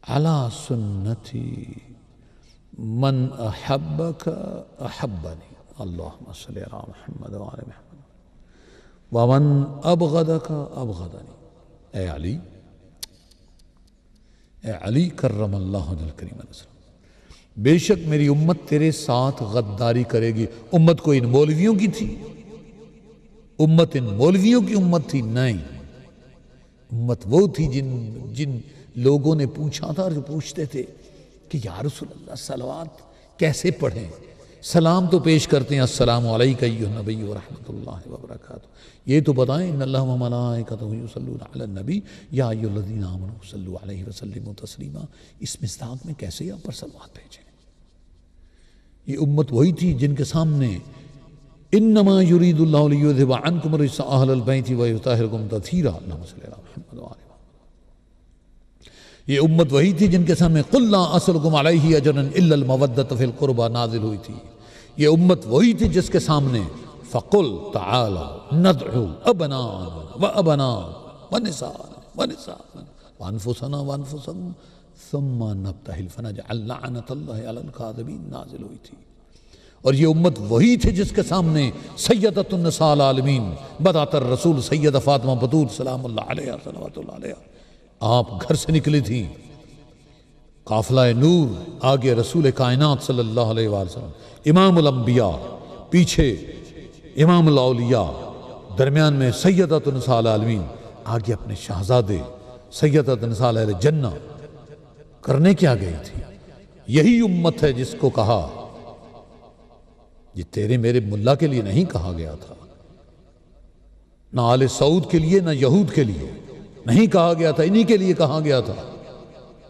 علی سنتی من احبک احبنی اللہم صلی علی محمد وعلی محمد ومن ابغضک ابغضنی۔ اے علی کرم اللہ وجہ الکریم نصرہ، بے شک میری امت تیرے ساتھ غداری کرے گی۔ امت کو ان مولویوں کی تھی؟ امت ان مولویوں کی امت تھی؟ نہیں، امت وہ تھی جن لوگوں نے پوچھا تھا اور جو پوچھتے تھے کہ یا رسول اللہ صلوات کیسے پڑھیں؟ سلام تو پیش کرتے ہیں السلام علیکہ ایھا النبی ورحمۃ اللہ وبرکاتہ، یہ تو بتائیں ان اللہ وملائکتہ یصلون علی النبی یا ایھا الذین آمنوا صلوا علیہ وسلموا تسلیما، اس مصداق میں کیسے آپ پر صلوات بھیجیں؟ یہ امت وہی تھی جن کے سامنے انما یرید اللہ لیذھب عنکم الرجس اہل البیت ویطہرکم تطہیرا، اللہم صلی علی محمد وعلی محمد۔ یہ امت وہی تھی جن کے سامنے قل لا اسألکم علیہ اجرا الا المودۃ فی القربى نازل ہوئی تھی۔ یہ امت وہی تھی جس کے سامنے فقل تعالوا ندعو ابناءنا وابناءکم ونساءنا ونساءکم وانفسنا وانفسکم ثم نبتہل فنجعل لعنۃ اللہ علی الکاذبین نازل ہوئی تھی۔ اور یہ امت وہی تھی جس کے سامنے سیدۃ النساء العالمین بدعۃ الرسول سیدہ فاطمہ بتول سلام اللہ علیہا صلوات اللہ علیہا، آپ گھر سے نکلی تھیں، قافلہ نور، آگے رسول کائنات صلی اللہ علیہ وآلہ وسلم، امام الانبیاء، پیچھے امام الاولیاء، درمیان میں سیدۃ النساء العالمین، آگے اپنے شہزادے سیدۃ النساء اہل جنہ۔ کرنے کیا گئی تھی؟ یہی امت ہے جس کو کہا، یہ تیرے میرے ملا کے لیے نہیں کہا گیا تھا، نہ آل سعود کے لیے نہ یہود کے لیے نہیں کہا گیا تھا، انہی کے لیے کہا گیا تھا۔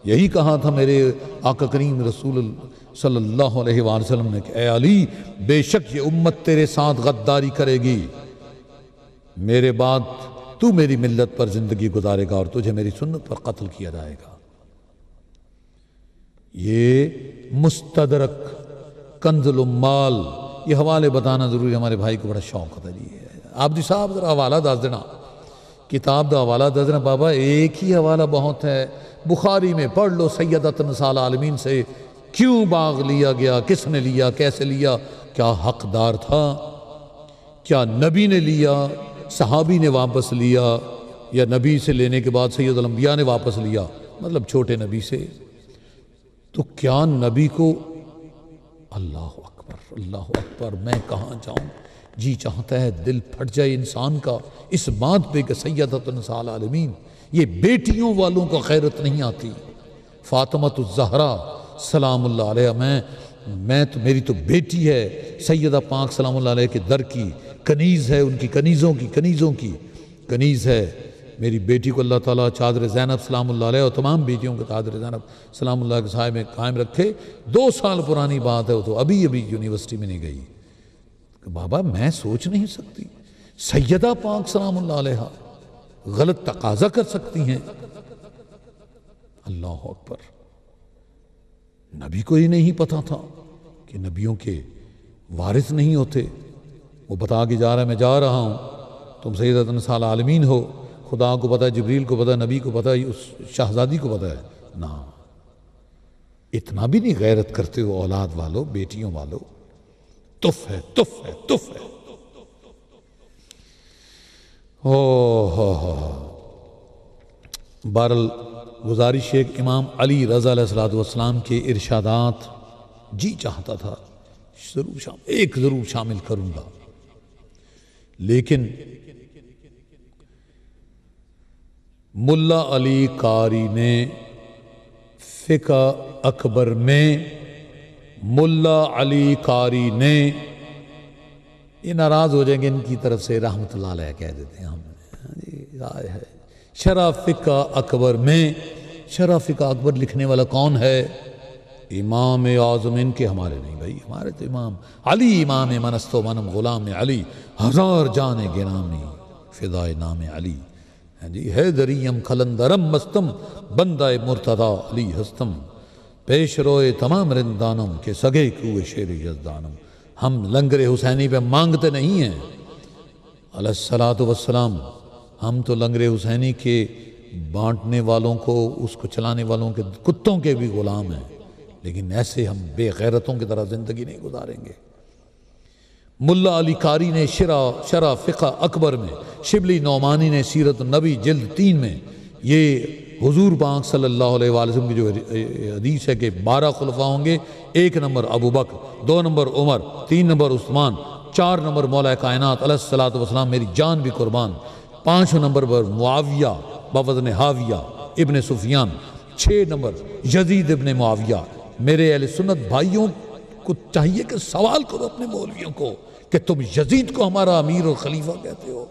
یہی کہا تھا میرے آقا کریم رسول صلی اللہ علیہ وآلہ وسلم نے کہ اے علی بے شک یہ امت تیرے ساتھ غداری کرے گی، میرے بعد تو میری ملت پر زندگی گزارے گا اور تجھے میری سنت پر قتل کیا جائے گا۔ یہ مستدرک کنز الامال، یہ حوالے بتانا ضروری، ہمارے بھائی کو بڑا شوق ہوتا ہے جی آپ جی صاحب ذرا حوالہ دس دینا، کتاب دا حوالہ دس دینا۔ بابا ایک ہی حوالہ بہت ہے، بخاری میں پڑھ لو سیدۃ النساء العالمین سے کیوں باغ لیا گیا، کس نے لیا، کیسے لیا، کیا حقدار تھا، کیا نبی نے لیا، صحابی نے واپس لیا، یا نبی سے لینے کے بعد سید الانبیاء نے واپس لیا، مطلب چھوٹے نبی سے، تو کیا نبی کو اللہ اکبر میں کہاں جاؤں، جی چاہتا ہے دل پھٹ جائے انسان کا اس بات پہ کہ سیدۃ النساء العالمین، یہ بیٹیوں والوں کو غیرت نہیں آتی۔ فاطمۃ الزہرا سلام اللہ علیہ، میں تو میری تو بیٹی ہے، سیدہ پاک سلام اللہ علیہ کے در کی کنیز ہے، ان کی کنیزوں کی کنیز ہے میری بیٹی کو اللہ تعالیٰ چادر زینب سلام اللہ علیہ اور تمام بیٹیوں کو چادر زینب سلام اللہ کے سائے میں قائم رکھے۔ 2 سال پرانی بات ہے، وہ تو ابھی یونیورسٹی میں نہیں گئی۔ بابا میں سوچ نہیں سکتی سیدہ پاک سلام اللہ علیہ غلط تقاضا کر سکتی ہیں؟ اللہ اکبر، نبی کو ہی نہیں پتا تھا کہ نبیوں کے وارث نہیں ہوتے، وہ بتا کے جا رہا ہے میں جا رہا ہوں، تم سیدۃ النساء العالمین ہو، خدا کو پتا ہے، جبریل کو پتا ہے، نبی کو پتا ہے، اس شہزادی کو پتا ہے نا، اتنا بھی نہیں غیرت کرتے ہو اولاد والو، بیٹیوں والو، تف ہے۔ بہرحال گزارش ہے کہ امام علی رضا علیہ السلام کے ارشادات جی چاہتا تھا ضرور شامل کروں گا، لیکن ملا علی قاری نے فقہ اکبر میں ملا علی قاری نے، یہ ناراض ہو جائیں گے ان کی طرف سے، رحمت اللہ علیہ کہہ دیتے ہیں ہم، شرح فقہ اکبر میں، شرح فقہ اکبر لکھنے والا کون ہے؟ امام اعظم، ان کے ہمارے نہیں بھائی، ہمارے تو امام علی، امام منست و منم غلام علی، 1000 جان گرامی فدائے نام علی، جی ہے دریم کھلندرم مستم بندہ مرتضی علی ہستم پیش روئے تمام رندانم کے سگے کوئے شیر یزدانم. ہم لنگر حسینی پہ مانگتے نہیں ہیں علیہ الصلاۃ والسلام، ہم تو لنگر حسینی کے بانٹنے والوں کو، اس کو چلانے والوں کے کتوں کے بھی غلام ہیں، لیکن ایسے ہم بے غیرتوں کی طرح زندگی نہیں گزاریں گے. ملا علی قاری نے شرح فقہ اکبر میں، شبلی نعمانی نے سیرت النبی جلد 3 میں یہ حضور پاک صلی اللہ علیہ وآلہ وسلم کی جو حدیث ہے کہ 12 خلفاء ہوں گے، 1 نمبر ابو بکر، 2 نمبر عمر، 3 نمبر عثمان، 4 نمبر مولا کائنات علیہ الصلوۃ والسلام میری جان بھی قربان، 5 نمبر پر معاویہ بوزن حاویہ ابن سفیان، 6 نمبر یزید ابن معاویہ. میرے اہل سنت بھائیوں کو چاہیے کہ سوال کرو اپنے مولویوں کو کہ تم یزید کو ہمارا امیر اور خلیفہ کہتے ہو.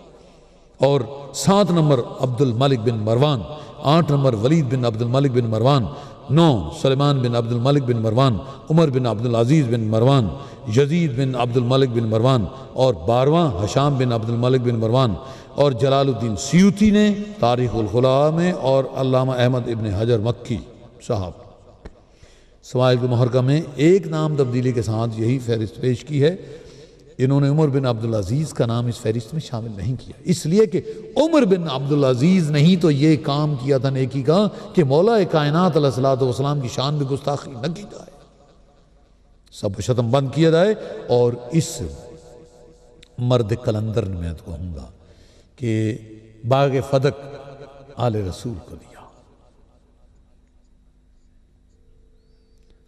اور 7 نمبر عبد الملک بن مروان، 8 نمبر ولید بن عبد الملک بن مروان، 9 سلیمان بن عبد الملک بن مروان، عمر بن عبد العزیز بن مروان، یزید بن عبد الملک بن مروان، اور 12واں حشام بن عبد الملک بن مروان. اور جلال الدین سیوطی نے تاریخ الخلاء میں، اور علامہ احمد ابن حجر مکی صاحب سوائل المحرقہ میں ایک نام تبدیلی کے ساتھ یہی فہرست پیش کی ہے. انہوں نے عمر بن عبدالعزیز کا نام اس فہرست میں شامل نہیں کیا، اس لیے کہ عمر بن عبدالعزیز نے ہی تو یہ کام کیا تھا نیکی کا کہ مولا کائنات علیہ الصلوۃ والسلام کی شان میں گستاخی نہ کی جائے، سب شتم بند کیا جائے. اور اس مرد کلندر نے میں تو کہوں گا کہ باغ فدق آل رسول کو دیا.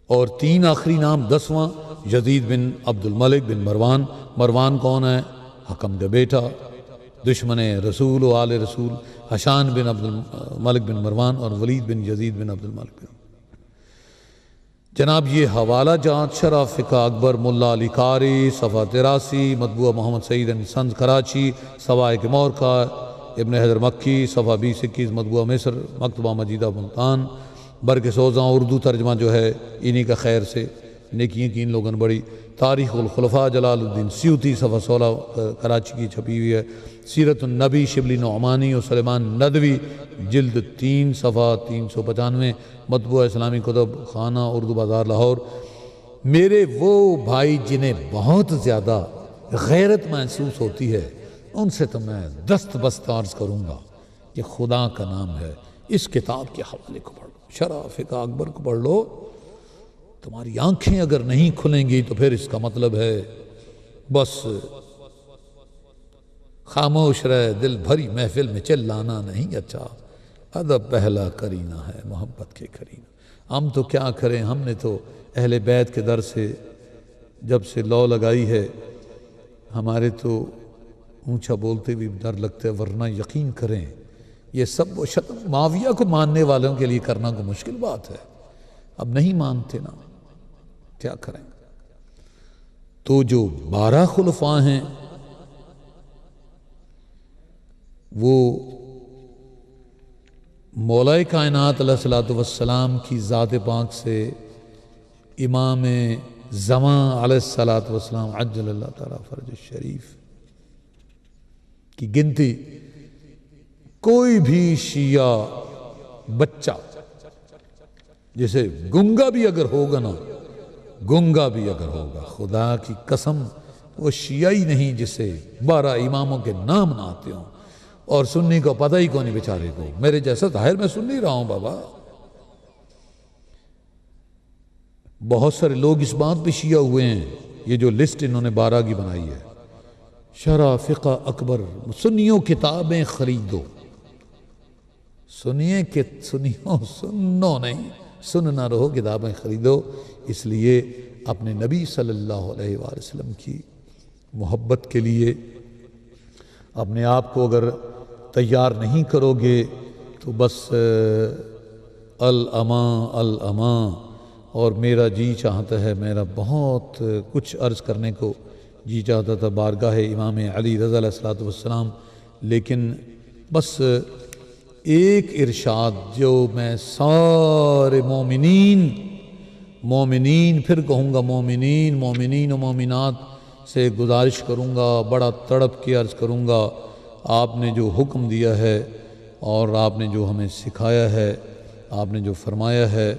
اور 3 آخری نام 10واں یزید بن عبد الملک بن مروان. مروان کون ہے؟ حکم کا بیٹا، دشمن رسول و آل رسول. حشان بن عبد الملک بن مروان اور ولید بن یزید بن عبد الملک بن. جناب یہ حوالہ جات شرح فقہ اکبر ملا علی قاری صفحہ 83، مطبوعہ محمد سعید سند کراچی، سوائق مورکہ ابن حجر مکی صفحہ 20-21، مطبوعہ مصر مکتبہ مجیدہ ملتان، برق سوزاں اردو ترجمہ جو ہے انہی کا خیر سے نیکیاں کی ان لوگوں نے بڑی. تاریخ الخلفاء جلال الدین سیوطی صفحہ 16 کراچی کی چھپی ہوئی ہے. سیرت النبی شبلی نعمانی اور سلیمان ندوی جلد 3 صفحہ 395، مطبوعہ اسلامی کتب خانہ اردو بازار لاہور. میرے وہ بھائی جنہیں بہت زیادہ غیرت محسوس ہوتی ہے ان سے تو میں دست بست عرض کروں گا کہ خدا کا نام ہے اس کتاب کے حوالے کو پڑھ لو، شرح فقہ اکبر کو پڑھ لو. تمہاری آنکھیں اگر نہیں کھلیں گی تو پھر اس کا مطلب ہے بس خاموش رہے، دل بھری محفل میں چلانا نہیں اچھا، ادب پہلا کرینہ ہے محبت کے کرینہ. ہم تو کیا کریں، ہم نے تو اہل بیت کے در سے جب سے لو لگائی ہے ہمارے تو اونچا بولتے بھی ڈر لگتا ہے، ورنہ یقین کریں یہ سب وہ شتم معاویہ کو ماننے والوں کے لیے کرنا کو مشکل بات ہے. اب نہیں مانتے نا، کیا کریں. تو جو 12 خلفاء ہیں وہ مولا کائنات علیہ الصلوۃ والسلام کی ذات پاک سے امام زمان علیہ الصلوۃ والسلام عجل اللہ تعالیٰ فرج الشریف کی گنتی کوئی بھی شیعہ بچہ، جیسے گنگا بھی اگر ہوگا نا، گنگا بھی اگر ہوگا، خدا کی قسم وہ شیعی نہیں جسے 12 اماموں کے نام نہ آتے ہوں. اور سنی کو پتہ ہی کون بیچارے کو، میرے جیسا ظاہر میں سن نہیں رہا ہوں بابا. بہت سارے لوگ اس بات پہ شیعہ ہوئے ہیں، یہ جو لسٹ انہوں نے 12 کی بنائی ہے، شرح فقہ اکبر. سنیوں کتابیں خریدو، سنیے کہ سنو نہیں، سننا رہو، کتابیں خریدو. اس لیے اپنے نبی صلی اللہ علیہ وآلہ وسلم کی محبت کے لیے اپنے آپ کو اگر تیار نہیں کرو گے تو بس الامان. اور میرا جی چاہتا ہے، میرا بہت کچھ عرض کرنے کو جی چاہتا تھا بارگاہ امام علی رضا علیہ الصلوۃ والسلام، لیکن بس ایک ارشاد جو میں سارے مومنین پھر کہوں گا مومنین و مومنات سے گزارش کروں گا، بڑا تڑپ کے عرض کروں گا. آپ نے جو حکم دیا ہے اور آپ نے جو ہمیں سکھایا ہے، آپ نے جو فرمایا ہے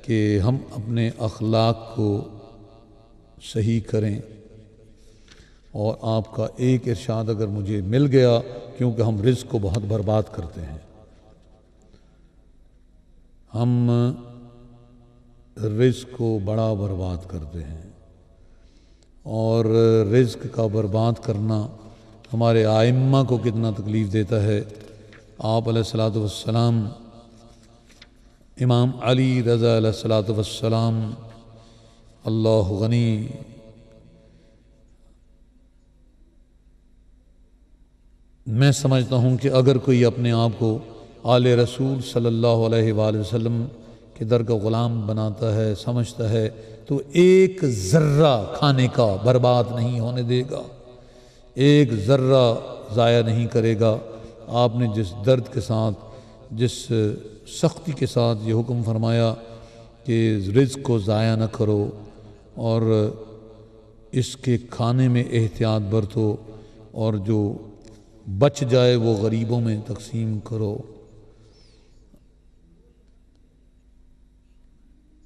کہ ہم اپنے اخلاق کو صحیح کریں، اور آپ کا ایک ارشاد اگر مجھے مل گیا، کیونکہ ہم رزق کو بہت برباد کرتے ہیں، ہم رزق کو بڑا برباد کرتے ہیں، اور رزق کا برباد کرنا ہمارے آئمہ کو کتنا تکلیف دیتا ہے۔ آپ علیہ الصلوۃ والسلام، امام علی رضا علیہ الصلوۃ والسلام، اللہ غنی، میں سمجھتا ہوں کہ اگر کوئی اپنے آپ کو آل رسول صلی اللہ علیہ وآلہ وسلم کے در کا غلام بناتا ہے، سمجھتا ہے، تو ایک ذرہ کھانے کا برباد نہیں ہونے دے گا، ایک ذرہ ضائع نہیں کرے گا۔ آپ نے جس درد کے ساتھ، جس سختی کے ساتھ یہ حکم فرمایا کہ رزق کو ضائع نہ کرو اور اس کے کھانے میں احتیاط برتو، اور جو بچ جائے وہ غریبوں میں تقسیم کرو۔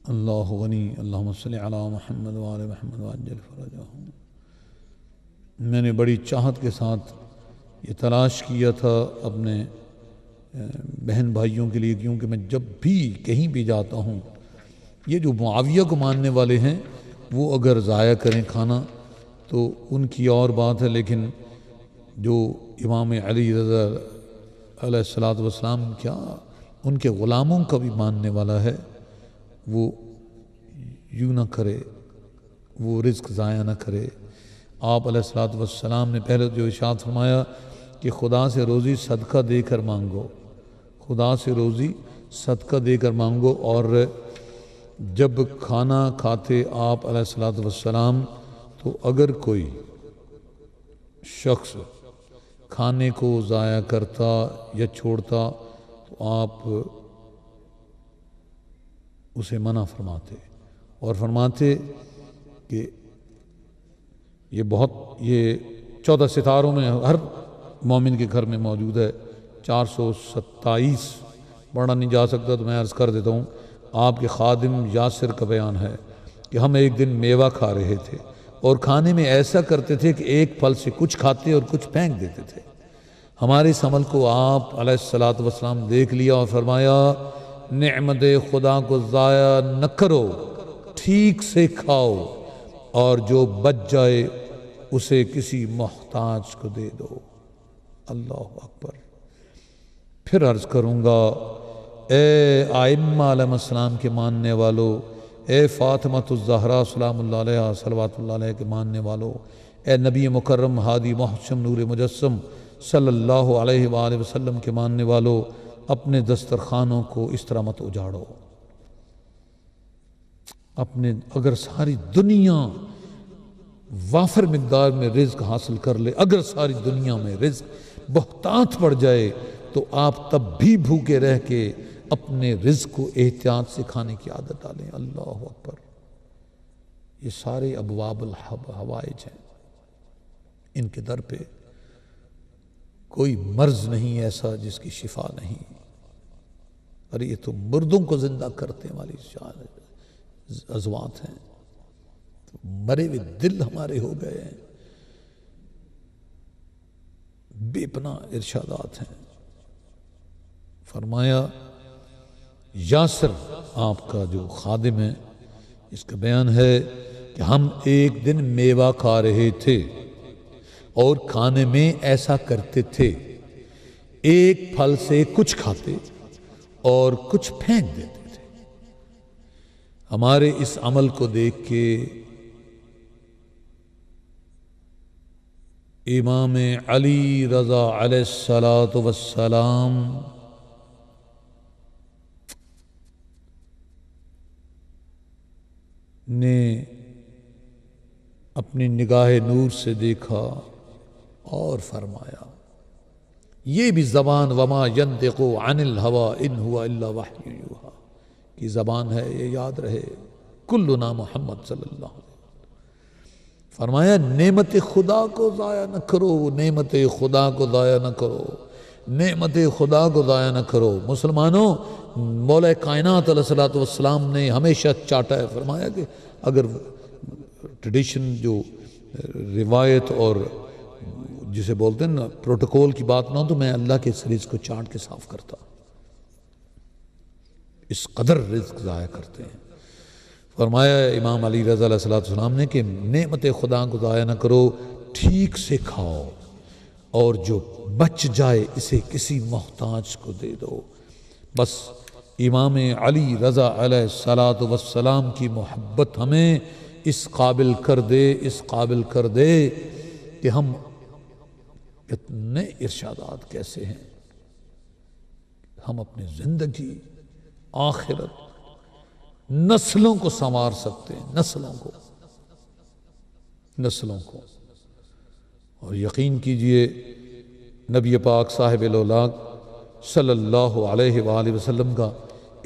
اللہ غنی، اللہم صلی علی محمد وآل محمد وعجل فرجہم۔ میں نے بڑی چاہت کے ساتھ یہ تلاش کیا تھا اپنے بہن بھائیوں کے لیے، کیونکہ میں جب بھی کہیں بھی جاتا ہوں، یہ جو معاویہ کو ماننے والے ہیں وہ اگر ضائع کریں کھانا تو ان کی اور بات ہے، لیکن جو امام علی رضا علیہ الصلوۃ والسلام، کیا ان کے غلاموں کا بھی ماننے والا ہے، وہ یوں نہ کرے، وہ رزق ضائع نہ کرے۔ آپ علیہ الصلوۃ والسلام نے پہلے جو ارشاد فرمایا کہ خدا سے روزی صدقہ دے کر مانگو، خدا سے روزی صدقہ دے کر مانگو۔ اور جب کھانا کھاتے آپ علیہ الصلوۃ والسلام، تو اگر کوئی شخص کھانے کو ضائع کرتا یا چھوڑتا تو آپ اسے منع فرماتے، اور فرماتے کہ یہ 14 ستاروں میں ہر مومن کے گھر میں موجود ہے، 427 پڑھا نہیں جا سکتا تو میں عرض کر دیتا ہوں۔ آپ کے خادم یاسر کا بیان ہے کہ ہم ایک دن میوہ کھا رہے تھے، اور کھانے میں ایسا کرتے تھے کہ ایک پھل سے کچھ کھاتے اور کچھ پھینک دیتے تھے۔ ہمارے اس عمل کو آپ علیہ الصلوۃ والسلام دیکھ لیا اور فرمایا، نعمت خدا کو ضائع نہ کرو، ٹھیک سے کھاؤ، اور جو بچ جائے اسے کسی محتاج کو دے دو۔ اللہ اکبر۔ پھر عرض کروں گا، اے آئمہ علیہ السلام کے ماننے والو، اے فاطمۃ الزہرا سلام اللہ علیہ صلوات اللہ علیہ کے ماننے والو، اے نبی مکرم ہادی محشم نور مجسم صلی اللہ علیہ وآلہ وسلم کے ماننے والو، اپنے دسترخوانوں کو اس طرح مت اجاڑو۔ اگر ساری دنیا وافر مقدار میں رزق حاصل کر لے، اگر ساری دنیا میں رزق بہتات پڑ جائے، تو آپ تب بھی بھوکے رہ کے اپنے رزق کو احتیاط سے کھانے کی عادت ڈالیں۔ اللہ اکبر۔ یہ سارے ابواب الحوائج ہیں، ان کے در پہ کوئی مرض نہیں ایسا جس کی شفا نہیں۔ ارے یہ تو مردوں کو زندہ کرتے والی ازوات ہیں، مرے ہوئے دل ہمارے ہو گئے ہیں۔ بے پناہ ارشادات ہیں۔ فرمایا، یاسر آپ کا جو خادم ہے، اس کا بیان ہے کہ ہم ایک دن میوہ کھا رہے تھے، اور کھانے میں ایسا کرتے تھے، ایک پھل سے کچھ کھاتے اور کچھ پھینک دیتے تھے۔ ہمارے اس عمل کو دیکھ کے امام علی رضا علیہ الصلوۃ والسلام نے اپنی نگاہ نور سے دیکھا اور فرمایا، یہ بھی زبان وما ینطق عن الہوی ان ہوا الا وحی یوحی کی زبان ہے، یہ یاد رہے، کلنا محمد صلی اللہ علیہ وسلم۔ فرمایا، نعمت خدا کو ضائع نہ کرو، نعمت خدا کو ضائع نہ کرو۔ نعمت خدا کو ضائع نہ کرو۔ مسلمانوں، مولا کائنات علیہ الصلوۃ والسلام نے ہمیشہ چاٹا ہے، فرمایا کہ اگر ٹریڈیشن جو روایت اور جسے بولتے ہیں نا پروٹوکول کی بات نہ ہو تو میں اللہ کے اس رزق کو چاٹ کے صاف کرتا۔ اس قدر رزق ضائع کرتے ہیں۔ فرمایا امام علی رضا علیہ السلام نے کہ نعمت خدا کو ضائع نہ کرو، ٹھیک سے کھاؤ، اور جو بچ جائے اسے کسی محتاج کو دے دو۔ بس امام علی رضا علیہ السلام کی محبت ہمیں اس قابل کر دے کہ ہم اتنے ارشادات کیسے ہیں، ہم اپنی زندگی آخرت نسلوں کو سنوار سکتے ہیں، نسلوں کو۔ اور یقین کیجئے نبی پاک صاحب الاولاق صلی اللہ علیہ وآلہ وسلم کا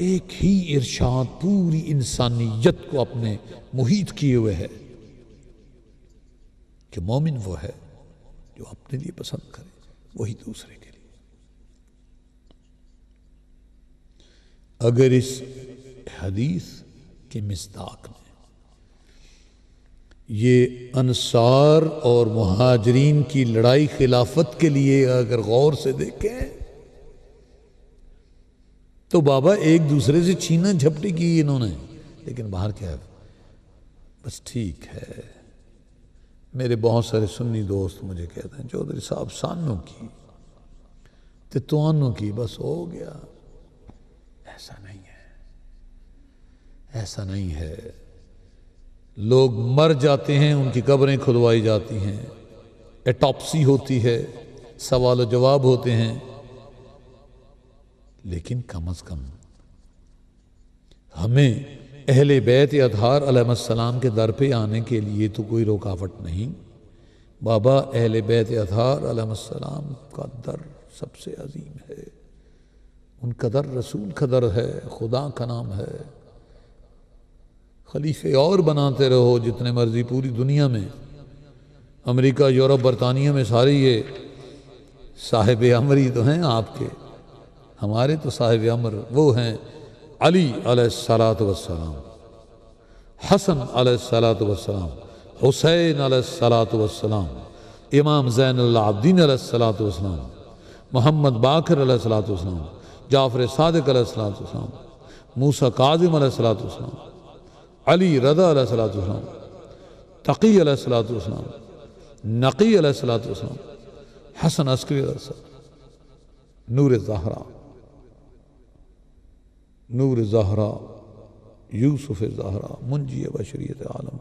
ایک ہی ارشاد پوری انسانیت کو اپنے محیط کیے ہوئے ہے کہ مومن وہ ہے جو اپنے لیے پسند کرے وہی دوسرے کے لیے۔ اگر اس حدیث کے مصداق میں یہ انصار اور مہاجرین کی لڑائی خلافت کے لیے اگر غور سے دیکھیں تو بابا ایک دوسرے سے چھینا جھپٹی کی انہوں نے، لیکن باہر کیا ہے، بس ٹھیک ہے۔ میرے بہت سارے سنی دوست مجھے کہتے ہیں چودھری صاحب سانوں کی تے توانوں کی بس ہو گیا۔ ایسا نہیں ہے۔ لوگ مر جاتے ہیں، ان کی قبریں کھدوائی جاتی ہیں، ایٹاپسی ہوتی ہے، سوال و جواب ہوتے ہیں، لیکن کم از کم ہمیں اہل بیت اطہار علیہ السلام کے در پہ آنے کے لیے تو کوئی رکاوٹ نہیں۔ بابا اہل بیت اطہار علیہ السلام کا در سب سے عظیم ہے، ان کا در رسول کا در ہے، خدا کا نام ہے۔ خلیفے اور بناتے رہو جتنے مرضی پوری دنیا میں، امریکہ، یورپ، برطانیہ میں سارے یہ صاحب امری تو ہیں آپ کے، ہمارے تو صاحب امر وہ ہیں علی علیہ السلام، حسن علیہ السلام، حسین علیہ السلام، امام زین العابدین علیہ السلام، محمد باقر علیہ السلام، جعفر صادق علیہ السلام، موسیٰ کاظم علیہ السلام، علی رضا علیہ السلام، تقی علیہ السلام، نقی علیہ السلام، حسن عسکری علیہ السلام، نور زہرا، یوسف زہرا، منجی بشریت عالم،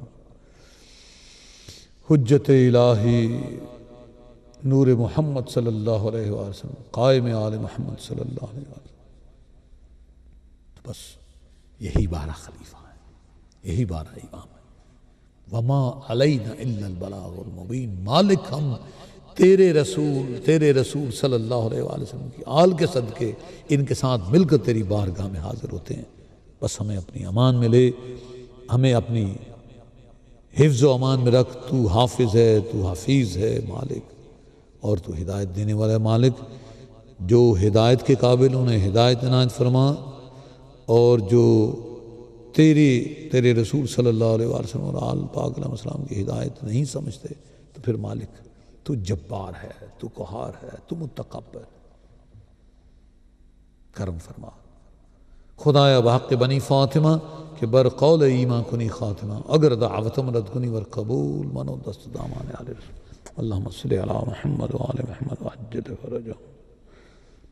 حجت الہی، نور محمد صلی اللہ علیہ وسلم، قائم آل محمد صلی اللہ علیہ وسلم۔ بس یہی 12 خلیفہ ہیں، یہی 12 امام ہیں۔ وما علینا الا البلاغ المبین۔ مالک ہم تیرے رسول صلی اللہ علیہ وسلم کی آل کے صدقے ان کے ساتھ مل کر تیری بارگاہ میں حاضر ہوتے ہیں۔ بس ہمیں اپنی امان میں لے، ہمیں اپنی حفظ و امان میں رکھ۔ تو حافظ ہے، تو حفیظ ہے مالک، اور تو ہدایت دینے والا مالک۔ جو ہدایت کے قابل انہیں ہدایت عنایت فرما، اور جو تیرے رسول صلی اللہ علیہ وسلم اور آل پاک علیہ السلام کی ہدایت نہیں سمجھتے تو پھر مالک تو جبار ہے، تو قہار ہے، تو متکبر، کرم فرما۔ خدایا بحق بنی فاطمہ کہ بر قول ایمان کنی خاتمہ، اگر دعوتم رد کنی ور قبول منو دست دامان علی رسول۔ اللہم صلی علی محمد و آل محمد وعجل فرجہ۔